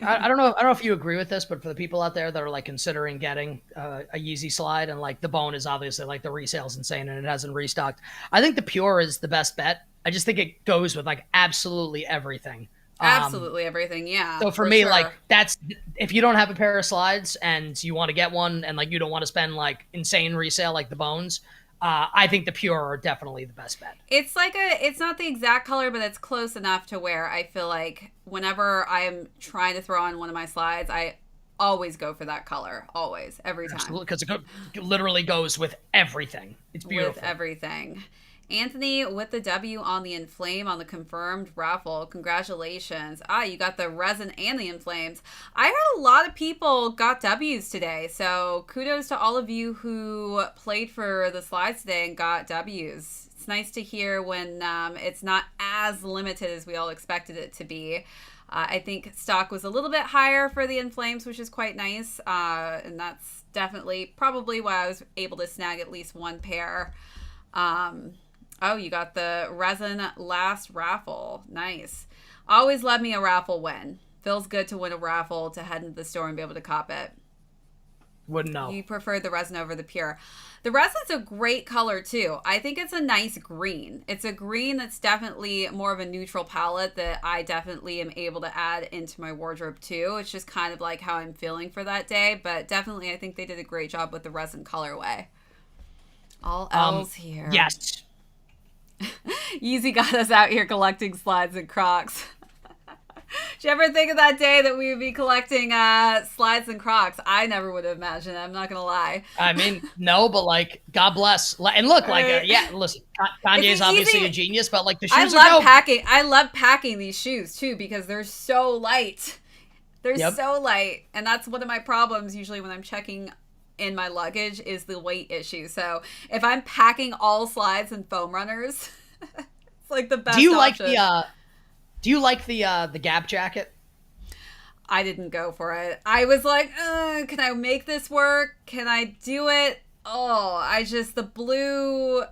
I don't know if you agree with this, but for the people out there that are like considering getting a Yeezy slide, and like the bone is obviously like the resale's insane and it hasn't restocked, I think the pure is the best bet. I just think it goes with like absolutely everything. Absolutely everything, yeah. So for me, sure, like that's, if you don't have a pair of slides and you want to get one and like you don't want to spend like insane resale like the bones, I think the pure are definitely the best bet. It's like it's not the exact color, but it's close enough to where I feel like whenever I'm trying to throw on one of my slides, I always go for that color. Always. Every time. Absolutely, because it literally goes with everything. It's beautiful. With everything. Anthony with the W on the Inflame on the confirmed raffle. Congratulations. You got the resin and the Inflames. I heard a lot of people got W's today. So kudos to all of you who played for the slides today and got W's. It's nice to hear when it's not as limited as we all expected it to be. I think stock was a little bit higher for the Inflames, which is quite nice. And that's definitely probably why I was able to snag at least one pair. Oh, you got the resin last raffle. Nice. Always love me a raffle win. Feels good to win a raffle, to head into the store and be able to cop it. Wouldn't know. You prefer the resin over the pure. The resin's a great color too. I think it's a nice green. It's a green that's definitely more of a neutral palette that I definitely am able to add into my wardrobe too. It's just kind of like how I'm feeling for that day. But definitely I think they did a great job with the resin colorway. All L's here. Yes. Yeezy got us out here collecting slides and Crocs. Did you ever think of that day that we would be collecting slides and Crocs? I never would have imagined. I'm not gonna lie. I mean, no, but like, God bless. And look, like, yeah, listen, Kanye's obviously a genius, but like the shoes are dope. I love packing these shoes too because they're so light. They're so light, and that's one of my problems usually when I'm checking in my luggage is the weight issue. So if I'm packing all slides and foam runners, it's like the best option. Do you like the Gap jacket? I didn't go for it. I was like, can I make this work? Can I do it? The blue.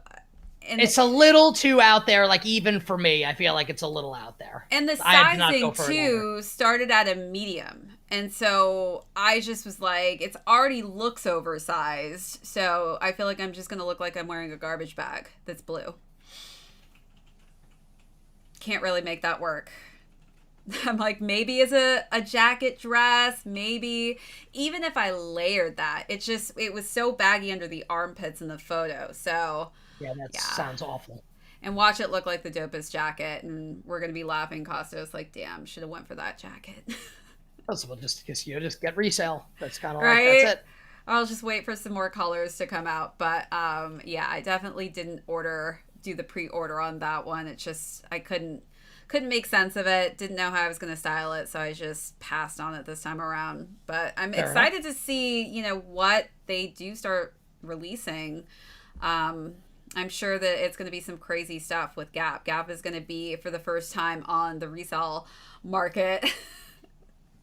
And it's a little too out there, like even for me. I feel like it's a little out there. And the sizing too started at a medium. And so I just was like, it already looks oversized. So I feel like I'm just going to look like I'm wearing a garbage bag that's blue. Can't really make that work. I'm like, maybe as a jacket dress, maybe even if I layered that, it was so baggy under the armpits in the photo. So Yeah, that yeah. sounds awful. And watch it look like the dopest jacket, and we're gonna be laughing, Kostos, like, damn, should have went for that jacket. Well, just get resale. That's kind of Right? that's it. I'll just wait for some more colors to come out. But yeah, I definitely didn't do the pre-order on that one. It just I couldn't make sense of it. Didn't know how I was going to style it, so I just passed on it this time around. But I'm excited to see, what they do start releasing. I'm sure that it's going to be some crazy stuff with Gap. Gap is going to be, for the first time, on the resale market.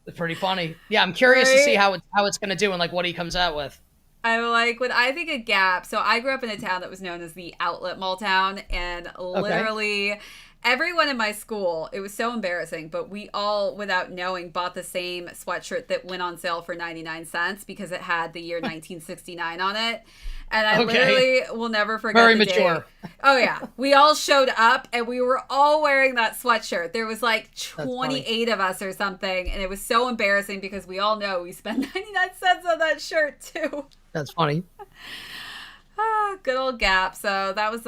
It's pretty funny. Yeah, I'm curious to see how it's going to do and like what he comes out with. I'm like, when I think of Gap, so I grew up in a town that was known as the outlet mall town, and literally everyone in my school, it was so embarrassing, but we all, without knowing, bought the same sweatshirt that went on sale for 99 cents because it had the year 1969 on it. And I literally will never forget Very the mature. day. Oh, yeah. We all showed up, and we were all wearing that sweatshirt. There was like 28 of us or something, and it was so embarrassing because we all know we spent 99 cents on that shirt, too. That's funny. Good old Gap. So that was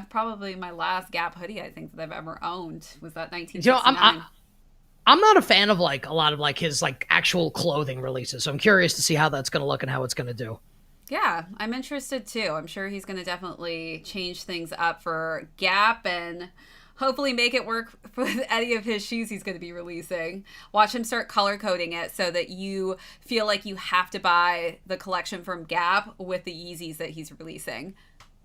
probably my last Gap hoodie I think that I've ever owned, was that 1969. I'm not a fan of like a lot of like his like actual clothing releases. So I'm curious to see how that's going to look and how it's going to do. Yeah, I'm interested too. I'm sure he's going to definitely change things up for Gap and hopefully make it work for any of his shoes he's going to be releasing. Watch him start color coding it so that you feel like you have to buy the collection from Gap with the Yeezys that he's releasing.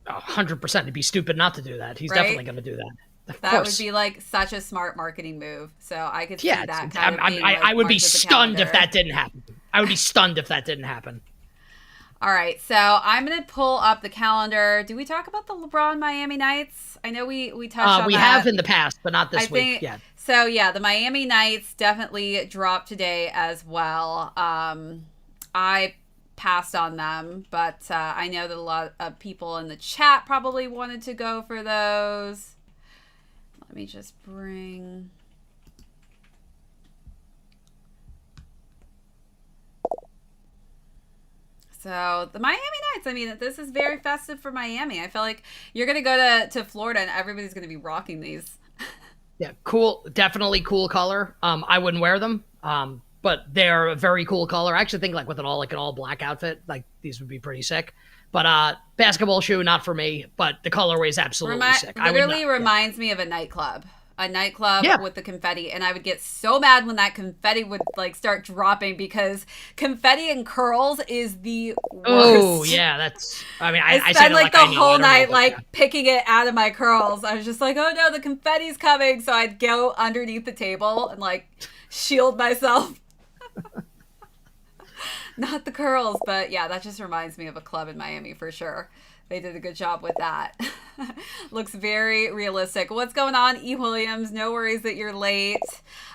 100%. It'd be stupid not to do that. He's definitely going to do that. That would be like such a smart marketing move. So I could see that kind of being I would be stunned if that didn't happen. I would be stunned if that didn't happen. All right, so I'm going to pull up the calendar. Do we talk about the LeBron Miami Nights? I know we touched on that. We have in the past, but not this week yet. So, yeah, the Miami Nights definitely dropped today as well. I passed on them, but I know that a lot of people in the chat probably wanted to go for those. Let me just bring... So the Miami Nights, I mean, this is very festive for Miami. I feel like you're going to go to Florida and everybody's going to be rocking these. Yeah, cool. Definitely cool color. I wouldn't wear them, but they're a very cool color. I actually think like with an all black outfit, like these would be pretty sick. But basketball shoe, not for me, but the colorway is absolutely sick. Literally reminds me of a nightclub with the confetti, and I would get so mad when that confetti would like start dropping because confetti and curls is the worst. Oh yeah, that's. I mean, I spent like the whole night like picking it out of my curls. I was just like, oh no, the confetti's coming, so I'd go underneath the table and like shield myself. Not the curls, but yeah, that just reminds me of a club in Miami for sure. They did a good job with that. Looks very realistic. What's going on, E. Williams? No worries that you're late.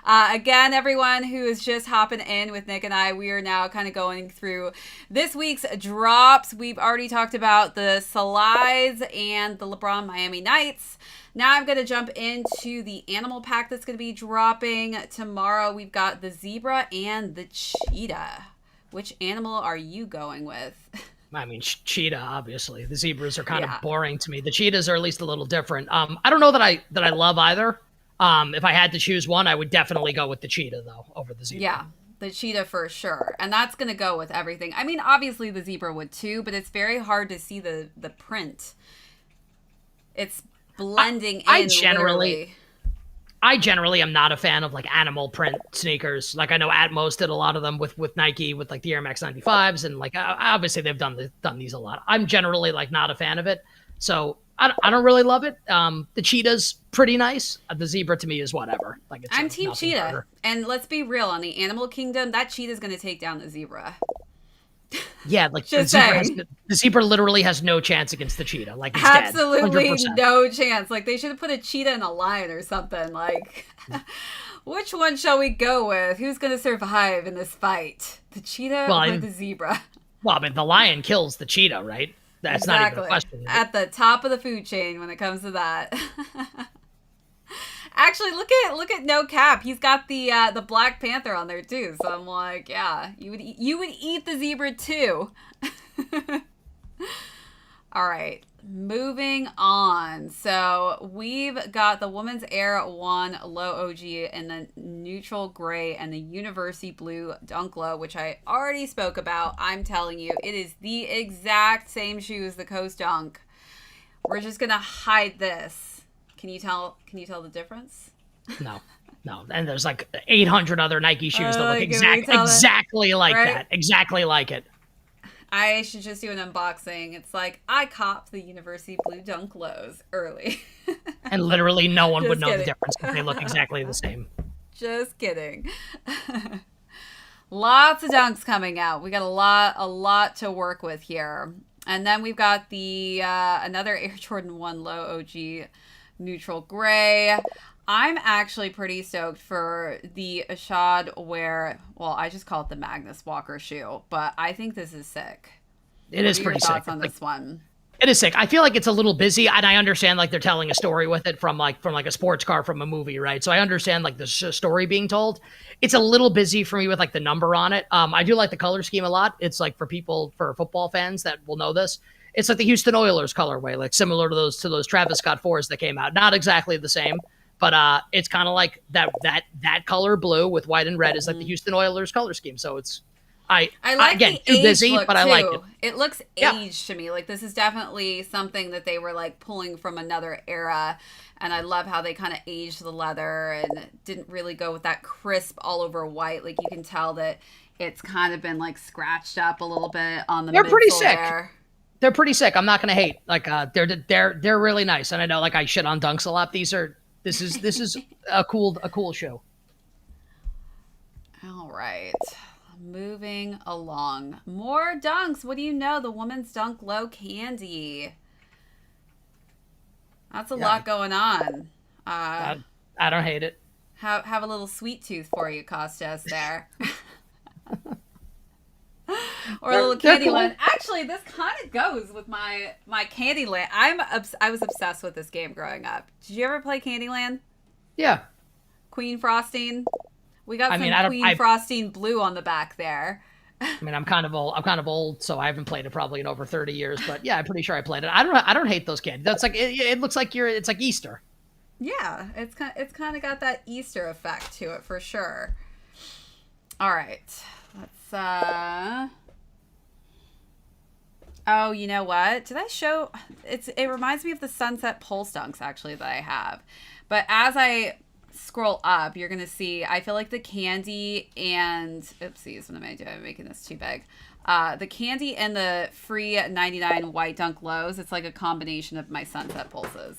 Again, everyone who is just hopping in with Nick and I, we are now kind of going through this week's drops. We've already talked about the Salides and the LeBron Miami Nights. Now I'm going to jump into the animal pack that's going to be dropping tomorrow. We've got the zebra and the cheetah. Which animal are you going with? I mean, cheetah, obviously. The zebras are kind of boring to me. The cheetahs are at least a little different. I don't know that I love either. If I had to choose one, I would definitely go with the cheetah, though, over the zebra. Yeah, the cheetah for sure. And that's going to go with everything. I mean, obviously the zebra would too, but it's very hard to see the print. It's blending I generally am not a fan of like animal print sneakers. Like I know Atmos did a lot of them with Nike with like the Air Max 95s and like obviously they've done these a lot. I'm generally like not a fan of it. So I don't really love it. The cheetah's pretty nice. The zebra to me is whatever. Like I'm team cheetah. Better. And let's be real, on the animal kingdom, that cheetah's going to take down the zebra. Yeah, like the zebra literally has no chance against the cheetah. Like it's absolutely dead, 100%. No chance. Like they should have put a cheetah and a lion or something. Like, which one shall we go with? Who's going to survive in this fight? The cheetah or the zebra? Well, I mean, the lion kills the cheetah, right? That's not even a question. At the top of the food chain when it comes to that. Actually, Actually, look at No Cap. He's got the Black Panther on there too. So I'm like, yeah, you would eat the zebra too. All right, moving on. So we've got the Women's Air 1 Low OG in the neutral gray and the University Blue Dunk Low, which I already spoke about. I'm telling you, it is the exact same shoe as the Coast Dunk. We're just gonna hide this. Can you tell the difference? No. And there's like 800 other Nike shoes that look exactly like right? that. Exactly like it. I should just do an unboxing. It's like, I copped the University Blue Dunk Lows early. And literally no one would know the difference because they look exactly the same. Just kidding. Lots of dunks coming out. We got a lot to work with here. And then we've got the another Air Jordan 1 Low OG neutral gray. I'm actually pretty stoked for the Ashad wear. Well, I just call it the Magnus Walker shoe, but I think this is sick. It is pretty sick. What are your thoughts on this one? It is sick. I feel like it's a little busy, and I understand like they're telling a story with it from like a sports car from a movie, right? So I understand like the story being told. It's a little busy for me with like the number on it. I do like the color scheme a lot. It's like for football fans that will know this. It's like the Houston Oilers colorway, like similar to those Travis Scott 4s that came out. Not exactly the same. But it's kind of like that color blue with white and red is like the Houston Oilers color scheme. So it's I like again the too busy, but I like it. It looks aged to me. Like this is definitely something that they were like pulling from another era, and I love how they kind of aged the leather and didn't really go with that crisp all over white. Like you can tell that it's kind of been like scratched up a little bit on the. They're pretty sick. There. They're pretty sick. I'm not gonna hate. Like they're really nice, and I know like I shit on dunks a lot. This is a cool show. All right. Moving along. More dunks. What do you know? The Women's Dunk Low Candy. That's a lot going on. I don't hate it. Have a little sweet tooth for you, Kostos, there. Or a little Candyland. Cool. Actually, this kind of goes with my Candyland. I was obsessed with this game growing up. Did you ever play Candyland? Yeah. Queen Frosting. We got some Queen Frosting blue on the back there. I mean, I'm kind of old, so I haven't played it probably in over 30 years. But yeah, I'm pretty sure I played it. I don't hate those candies. That's like it looks like it's like Easter. Yeah, it's kind of got that Easter effect to it for sure. All right, let's. Oh, you know what? Did I show? It reminds me of the Sunset Pulse Dunks actually that I have, but as I scroll up, you're gonna see. I feel like the candy and oopsies. What am I doing? I'm making this too big. The candy and the free 99 white Dunk Lows. It's like a combination of my Sunset Pulses.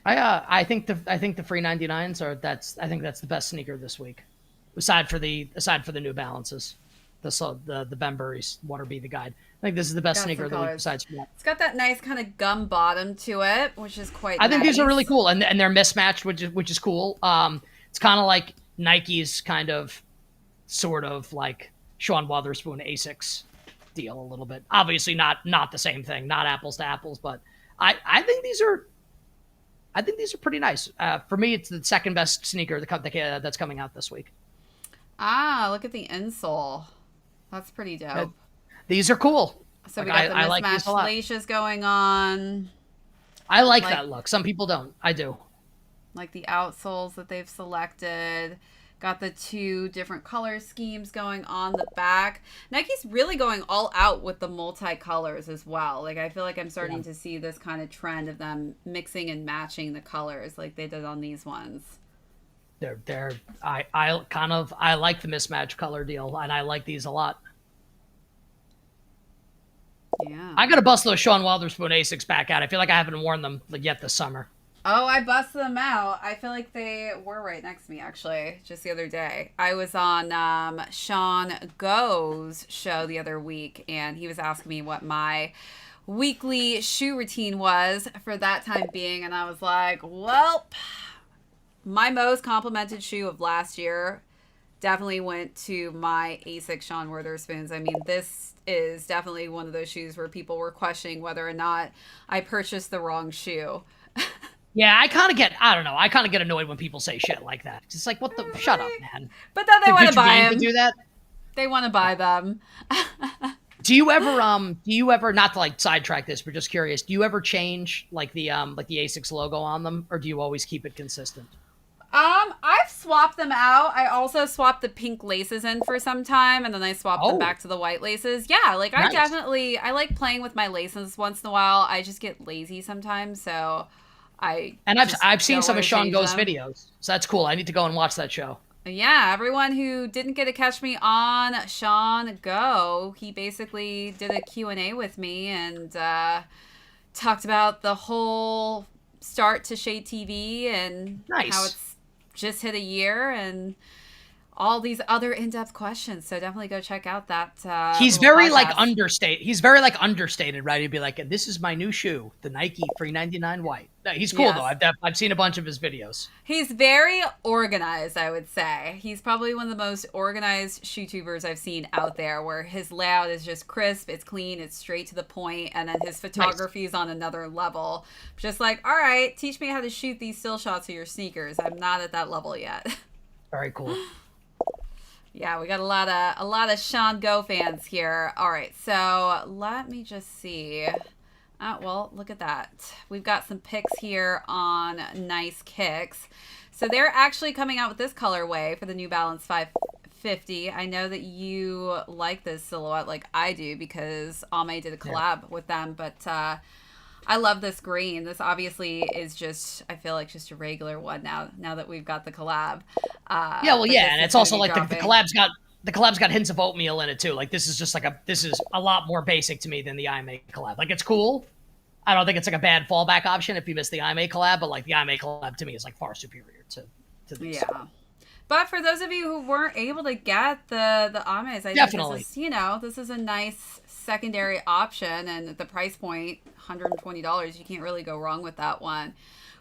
I think the free 99s are I think that's the best sneaker this week, aside for the New Balances, the Bembury's Water Be the Guide. I think this is the best sneaker of the week besides that. It's got that nice kind of gum bottom to it, which is quite nice. I think nice. These are really cool, and they're mismatched, which is cool. It's kind of like Nike's kind of sort of like Sean Wotherspoon Asics deal a little bit. Obviously not the same thing, not apples to apples, but I think these are pretty nice. For me, it's the second best sneaker that's coming out this week. Ah, look at the insole. That's pretty dope. These are cool. So we got the mismatched laces going on. I like that look. Some people don't. I do. Like the outsoles that they've selected. Got the two different color schemes going on the back. Nike's really going all out with the multi-colors as well. Like I feel like I'm starting to see this kind of trend of them mixing and matching the colors like they did on these ones. I like the mismatched color deal, and I like these a lot. Yeah. I gotta bust those Sean Wotherspoon Asics back out. I feel like I haven't worn them yet this summer. Oh, I busted them out. I feel like they were right next to me, actually, just the other day. I was on Sean Go's show the other week, and he was asking me what my weekly shoe routine was for that time being, and I was like, well, my most complimented shoe of last year definitely went to my Asics Sean Wotherspoons. I mean, this is definitely one of those shoes where people were questioning whether or not I purchased the wrong shoe. Yeah, I don't know. I kind of get annoyed when people say shit like that. It's like, what the, shut up, Right. man. But then they Did want to Gucci buy Gang to them. do that? They want to buy them. Do you ever, not to like sidetrack this, but just curious, do you ever change like the Asics logo on them, or do you always keep it consistent? I've swapped them out. I also swapped the pink laces in for some time, and then I swapped them Oh, back to the white laces. Yeah, like nice. I like playing with my laces once in a while. I just get lazy sometimes, so I And just I've seen don't some want of to Sean change Go's them. videos, so that's cool. I need to go and watch that show. Yeah, everyone who didn't get to catch me on Sean Go, he basically did a Q&A with me and talked about the whole start to Shade TV and how Nice. it's just hit a year and all these other in-depth questions. So definitely go check out that He's little very like podcast. understated. He's very like understated, right? He'd be like, "This is my new shoe, the Nike 399 white." No, he's cool though. Yes. I've seen a bunch of his videos. He's very organized, I would say. He's probably one of the most organized shootubers I've seen out there, where his layout is just crisp, it's clean, it's straight to the point, and then his Nice. photography is on another level. Just like, all right, teach me how to shoot these still shots of your sneakers. I'm not at that level yet. Very cool. Yeah, we got a lot of Sean Go fans here. All right, so let me just see. Well, look at that. We've got some picks here on nice kicks. So they're actually coming out with this colorway for the New Balance 550. I know that you like this silhouette like I do because Ame did a Yeah. collab with them, but I love this green. This obviously is just, I feel like just a regular one now that we've got the collab. Yeah, well, But yeah, this and is it's going to also be like dropping. the collab's got hints of oatmeal in it too. Like this is a lot more basic to me than the IMA collab. Like it's cool. I don't think it's like a bad fallback option if you miss the IMA collab, but like the IMA collab to me is like far superior to these. Yeah. But for those of you who weren't able to get the Ames, I think this Definitely. is, this is a nice secondary option, and at the price point, $120, you can't really go wrong with that one.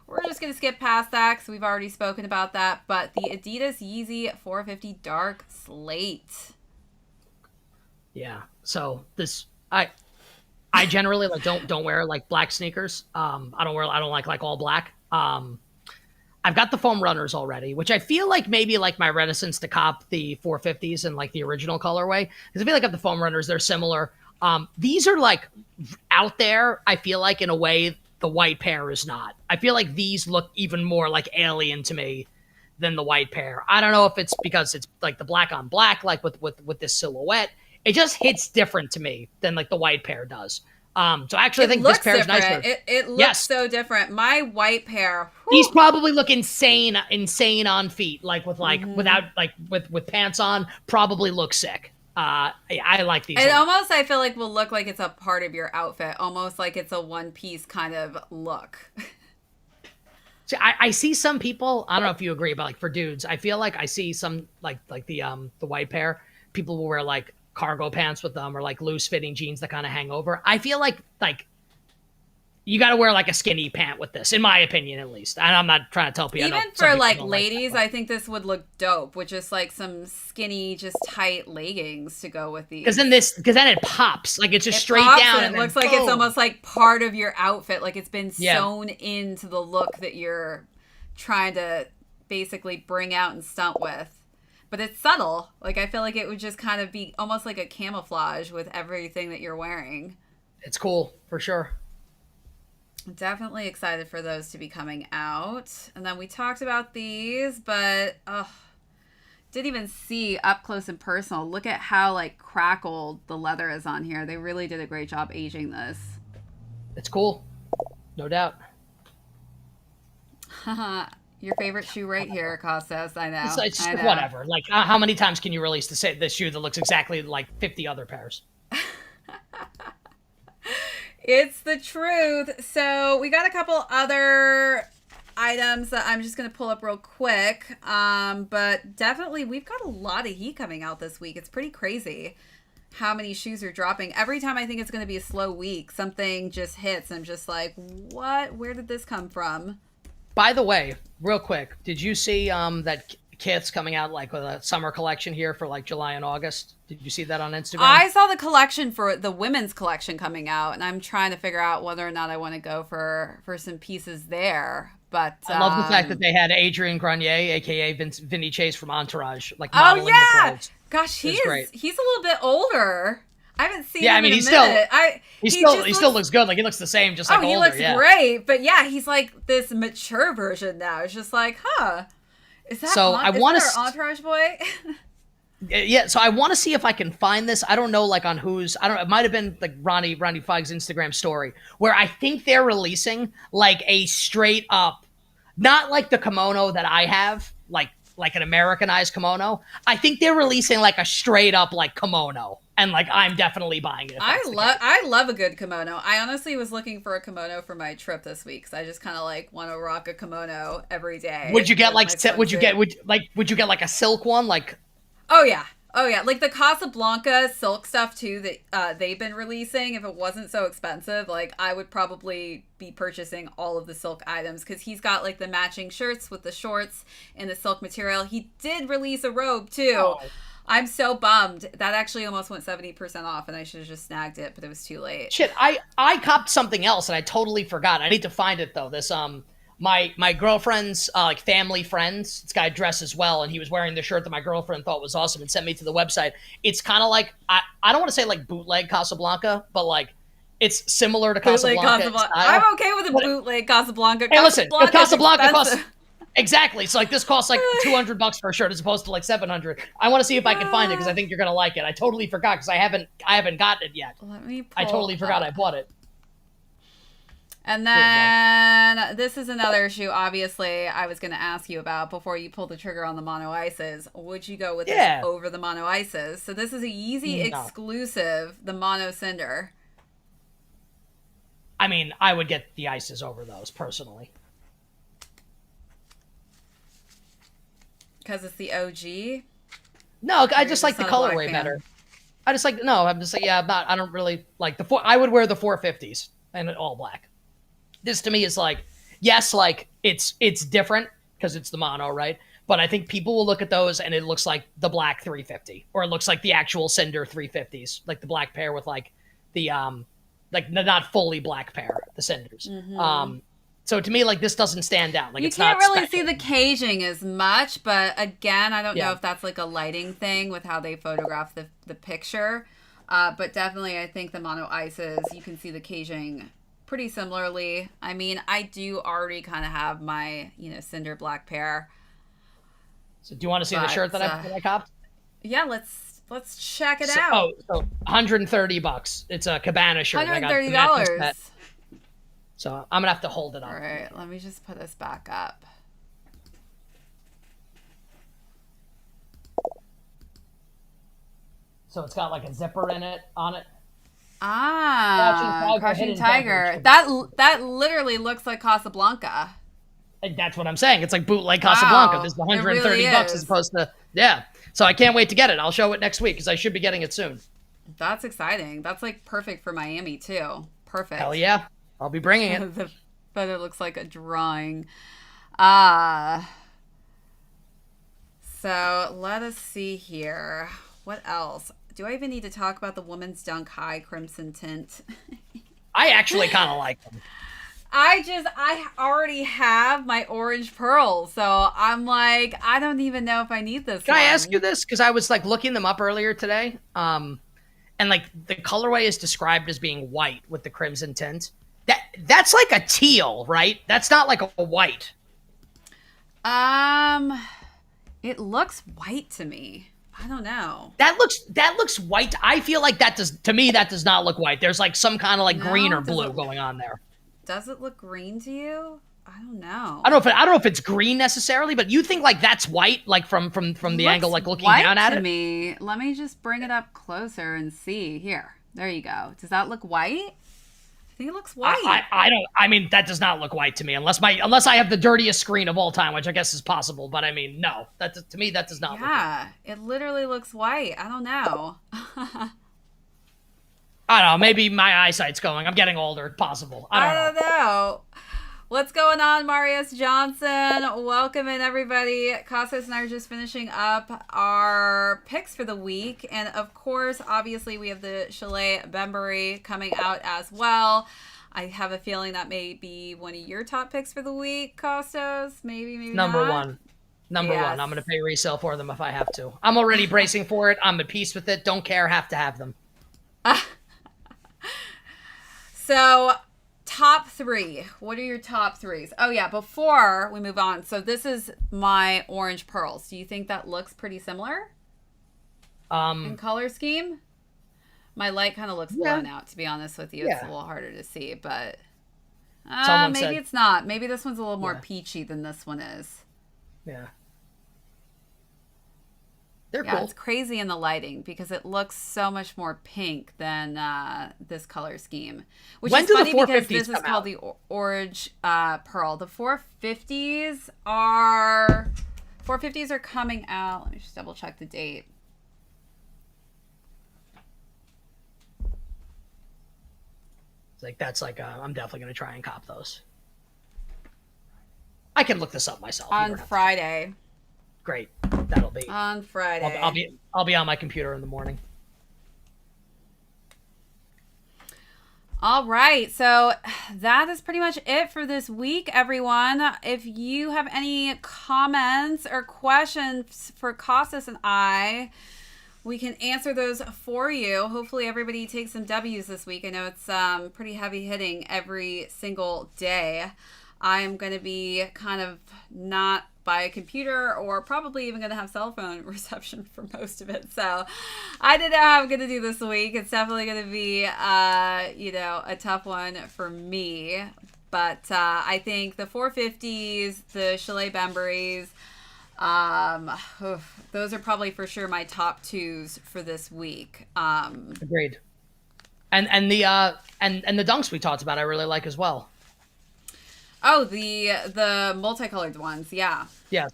We're just going to skip past that because we've already spoken about that, but the Adidas Yeezy 450 Dark Slate. Yeah. So this I generally like don't wear like black sneakers. I don't like all black. I've got the foam runners already, which I feel like maybe like my reticence to cop the 450s and like the original colorway, because I feel like I have the foam runners, they're similar. These are like out there. I feel like in a way the white pair is not. I feel like these look even more like alien to me than the white pair. I don't know if it's because it's like the black on black, like with this silhouette. It just hits different to me than like the white pair does. So actually, I It think this looks pair is different. nicer. It looks Yes, so different. My white pair, these whew, probably look insane on feet, like mm-hmm. without like with pants on. Probably look sick. I like these a It lot. almost, I feel like, will look like it's a part of your outfit, almost like it's a one piece kind of look. See, I see some people. I don't know if you agree, but like for dudes, I feel like I see some like the white pair. People will wear like cargo pants with them or like loose fitting jeans that kind of hang over. I feel like you got to wear like a skinny pant with this, in my opinion, at least. And I'm not trying to tell people. I Even know some for people like don't like that, ladies, but I think this would look dope with just like some skinny, just tight leggings to go with these. because then it pops like it's just It straight pops down and and it then looks like it's boom. almost like part of your outfit, like it's been Yeah, sewn into the look that you're trying to basically bring out and stunt with. But it's subtle. Like I feel like it would just kind of be almost like a camouflage with everything that you're wearing. it's cool for sure. Definitely excited for those to be coming out. And then we talked about these, but didn't even see up close and personal. Look at how like crackled the leather is on here. They really did a great job aging this. It's cool, no doubt. Your favorite shoe right here, Kostos. I know. It's just I like know. whatever. Like how many times can you release this shoe that looks exactly like 50 other pairs? It's the truth. So we got a couple other items that I'm just going to pull up real quick. But definitely, we've got a lot of heat coming out this week. It's pretty crazy how many shoes are dropping. Every time I think it's going to be a slow week, something just hits. I'm just like, what? Where did this come from? By the way, real quick, did you see that Kith's coming out like with a summer collection here for like July and August? Did you see that on Instagram? I saw the collection for the women's collection coming out, and I'm trying to figure out whether or not I want to go for some pieces there. But I love the fact that they had Adrian Grenier, aka Vinny Chase from Entourage, like oh modeling the yeah, clothes. gosh, It was great. he's a little bit older. I haven't seen Yeah, I him mean, in a he's still minute. he still looks good. Like he looks the same, just like he older. looks Yeah. great. But yeah, he's like this mature version now. It's just like, huh? Is that So I want our Entourage boy? Yeah, so I want to see if I can find this. I don't know, like on whose. I don't. It might have been like Ronnie Feig's Instagram story, where I think they're releasing like a straight up, not like the kimono that I have, like an Americanized kimono. I think they're releasing like a straight up like kimono, and like I'm definitely buying it. I love a good kimono. I honestly was looking for a kimono for my trip this week because I just kind of like want to rock a kimono every day. Would you get like would you get like a silk one like? Oh yeah. Like the Casablanca silk stuff too that they've been releasing. If it wasn't so expensive, like I would probably be purchasing all of the silk items because he's got like the matching shirts with the shorts and the silk material. He did release a robe too. Oh. I'm so bummed. That actually almost went 70% off and I should have just snagged it, but it was too late. Shit, I copped something else and I totally forgot. I need to find it though. This my girlfriend's like family friends, this guy dresses well, and he was wearing the shirt that my girlfriend thought was awesome and sent me to the website. It's kind of like I don't want to say like bootleg Casablanca, but like it's similar to Casablanca. I'm okay with a bootleg Casablanca. Hey, listen, Casablanca costs exactly. So like this costs like $200 for a shirt as opposed to like $700. I want to see if I can find it because I think you're gonna like it. I totally forgot because I haven't gotten it yet. Let me. I totally forgot I bought it. And then this is another shoe, obviously, I was going to ask you about before you pull the trigger on the Mono Ices. Would you go with this over the Mono Ices? So this is a Yeezy exclusive, the Mono Cinder. I mean, I would get the Ices over those, personally. Because it's the OG? No, I just like the colorway better. I'm just like, I don't really like I would wear the 450s and all black. This to me is like, yes, like it's different because it's the mono, right? But I think people will look at those and it looks like the black 350, or it looks like the actual Cinder 350s, like the black pair with like the like the not fully black pair, the Cinders. Mm-hmm. So to me, like this doesn't stand out. Like you can't really see the caging as much, but again, I don't know if that's like a lighting thing with how they photograph the picture. But definitely, I think the Mono Ices, you can see the caging pretty similarly. I mean, I do already kind of have my, Cinder black pair. So do you want to see the shirt that I copped? Yeah, let's check it out. So $130. It's a Cabana shirt. $130. So I'm gonna have to hold it up. All right, let me just put this back up. So it's got like a zipper on it. Crouching Tiger. That literally looks like Casablanca. And that's what I'm saying. It's like bootleg Casablanca. This is $130 really as opposed to So I can't wait to get it. I'll show it next week because I should be getting it soon. That's exciting. That's like perfect for Miami too. Perfect. Hell yeah, I'll be bringing it. The photo looks like a drawing. So let us see here. What else? Do I even need to talk about the women's Dunk High Crimson Tint? I actually kind of like them. I already have my orange pearl, so I'm like, I don't even know if I need this. Can I ask you this? Because I was like looking them up earlier today, and like the colorway is described as being white with the crimson tint. That's like a teal, right? That's not like a white. It looks white to me. I don't know. That looks white. I feel like that does not look white. There's like some kind of like green or blue going on there. Does it look green to you? I don't know. I don't know if it's green necessarily, but you think like that's white, like from the angle, like looking down at it. To me, let me just bring it up closer and see. Here, there you go. Does that look white? I think it looks white. I mean, that does not look white to me, unless I have the dirtiest screen of all time, which I guess is possible. But I mean, no, to me that does not. Yeah, it literally looks white. I don't know. I don't know. Maybe my eyesight's going. I'm getting older. Possible. I don't know. What's going on, Marius Johnson? Welcome in, everybody. Kostos and I are just finishing up our picks for the week. And, of course, obviously, we have the Salehe Bembury coming out as well. I have a feeling that may be one of your top picks for the week, Kostos. Maybe Number not. one. Number Yes. one. I'm going to pay resale for them if I have to. I'm already bracing for it. I'm at peace with it. Don't care. Have to have them. So, top three. What are your top threes? Oh, yeah. Before we move on. So, this is my orange pearls. Do you think that looks pretty similar in color scheme? My light kind of looks blown out, to be honest with you. It's a little harder to see, but maybe it's not. Maybe this one's a little more peachy than this one is. Yeah. They're cool. It's crazy in the lighting because it looks so much more pink than this color scheme. Which is funny because this is called the orange pearl. The 450s are coming out. Let me just double check the date. I'm definitely going to try and cop those. I can look this up myself. On Friday. Great. That'll be. On Friday. I'll be on my computer in the morning. All right. So that is pretty much it for this week, everyone. If you have any comments or questions for Kostos and I, we can answer those for you. Hopefully everybody takes some W's this week. I know it's pretty heavy hitting every single day. I am going to be kind of not by a computer or probably even going to have cell phone reception for most of it. So I don't know how I'm going to do this week. It's definitely going to be, a tough one for me. But I think the 450s, the Salehe Bemburys, those are probably for sure my top twos for this week. Agreed. And the dunks we talked about I really like as well. Oh, the multicolored ones, yeah. Yes.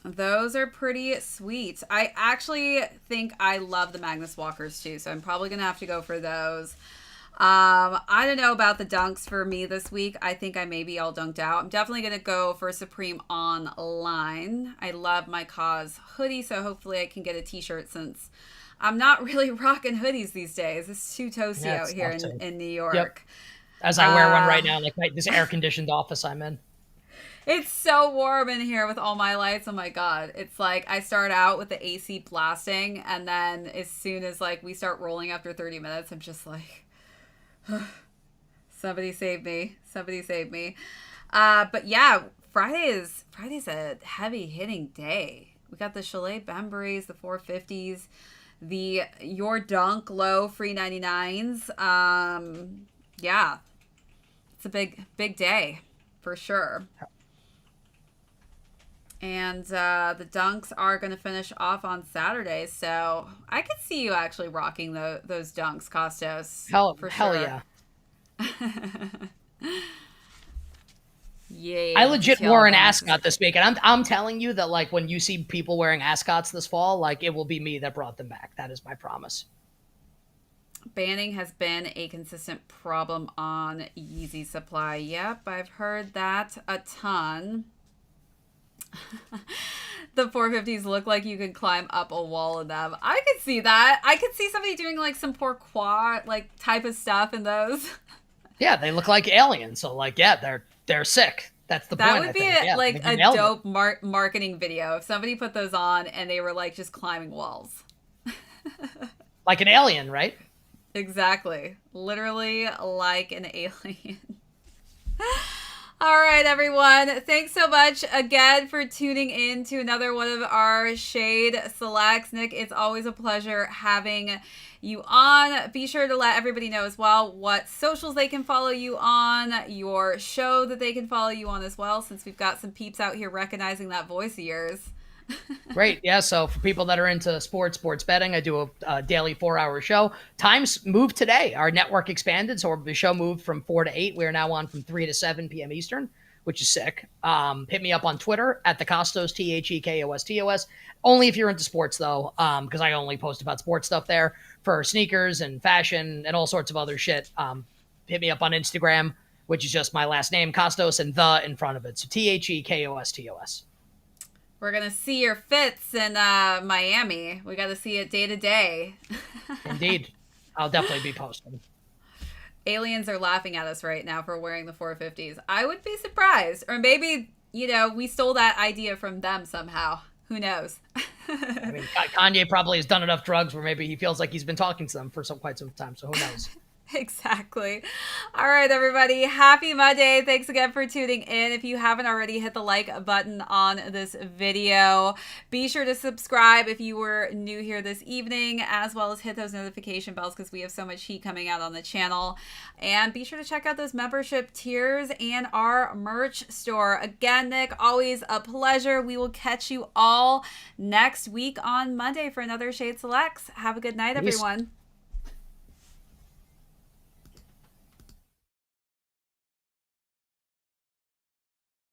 Those are pretty sweet. I actually think I love the Magnus Walkers too, so I'm probably gonna have to go for those. I don't know about the dunks for me this week. I think I may be all dunked out. I'm definitely gonna go for Supreme Online. I love my Cause hoodie, so hopefully I can get a t-shirt since I'm not really rocking hoodies these days. It's too toasty out here in New York. Yep. As I wear one right now, like this air-conditioned office I'm in. It's so warm in here with all my lights. Oh my God. It's like I start out with the AC blasting, and then as soon as like we start rolling after 30 minutes, I'm just like, somebody save me. Somebody save me. But yeah, Friday's a heavy hitting day. We got the Salehe Bemburys, the 450s, your Dunk Low free 99s. Yeah. It's a big day for sure. And the dunks are going to finish off on Saturday, so I could see you actually rocking those dunks, Kostos. Hell sure. Yeah. Yeah. I legit wore an ascot this week, and I'm telling you that like when you see people wearing ascots this fall, like it will be me that brought them back. That is my promise. Banning has been a consistent problem on Yeezy supply. Yep, I've heard that a ton. The 450s look like you could climb up a wall in them. I could see that. I could see somebody doing like some pourquoi like type of stuff in those. Yeah, they look like aliens. So like, yeah, they're sick. That's the point. That would be a dope marketing video if somebody put those on and they were like just climbing walls. Like an alien, right? Exactly. Literally like an alien. All right, everyone. Thanks so much again for tuning in to another one of our Shade Selects. Nick, it's always a pleasure having you on. Be sure to let everybody know as well what socials they can follow you on, your show that they can follow you on as well, since we've got some peeps out here recognizing that voice of yours. Great. Yeah. So for people that are into sports betting, I do a daily 4-hour show. Times moved today. Our network expanded. So the show moved from 4 to 8. We're now on from 3 to 7 p.m. Eastern, which is sick. Hit me up on Twitter at the Kostos, TheKostos. Only if you're into sports though. Because I only post about sports stuff there for sneakers and fashion and all sorts of other shit. Hit me up on Instagram, which is just my last name, Kostos, and the in front of it. So TheKostos. We're going to see your fits in Miami. We got to see it day to day. Indeed. I'll definitely be posting. Aliens are laughing at us right now for wearing the 450s. I would be surprised. Or maybe, we stole that idea from them somehow. Who knows? I mean, Kanye probably has done enough drugs where maybe he feels like he's been talking to them for quite some time. So who knows? Exactly. All right, everybody. Happy Monday. Thanks again for tuning in. If you haven't already, hit the like button on this video. Be sure to subscribe if you were new here this evening, as well as hit those notification bells because we have so much heat coming out on the channel. And be sure to check out those membership tiers and our merch store. Again, Nick, always a pleasure. We will catch you all next week on Monday for another Shade Selects. Have a good night, everyone.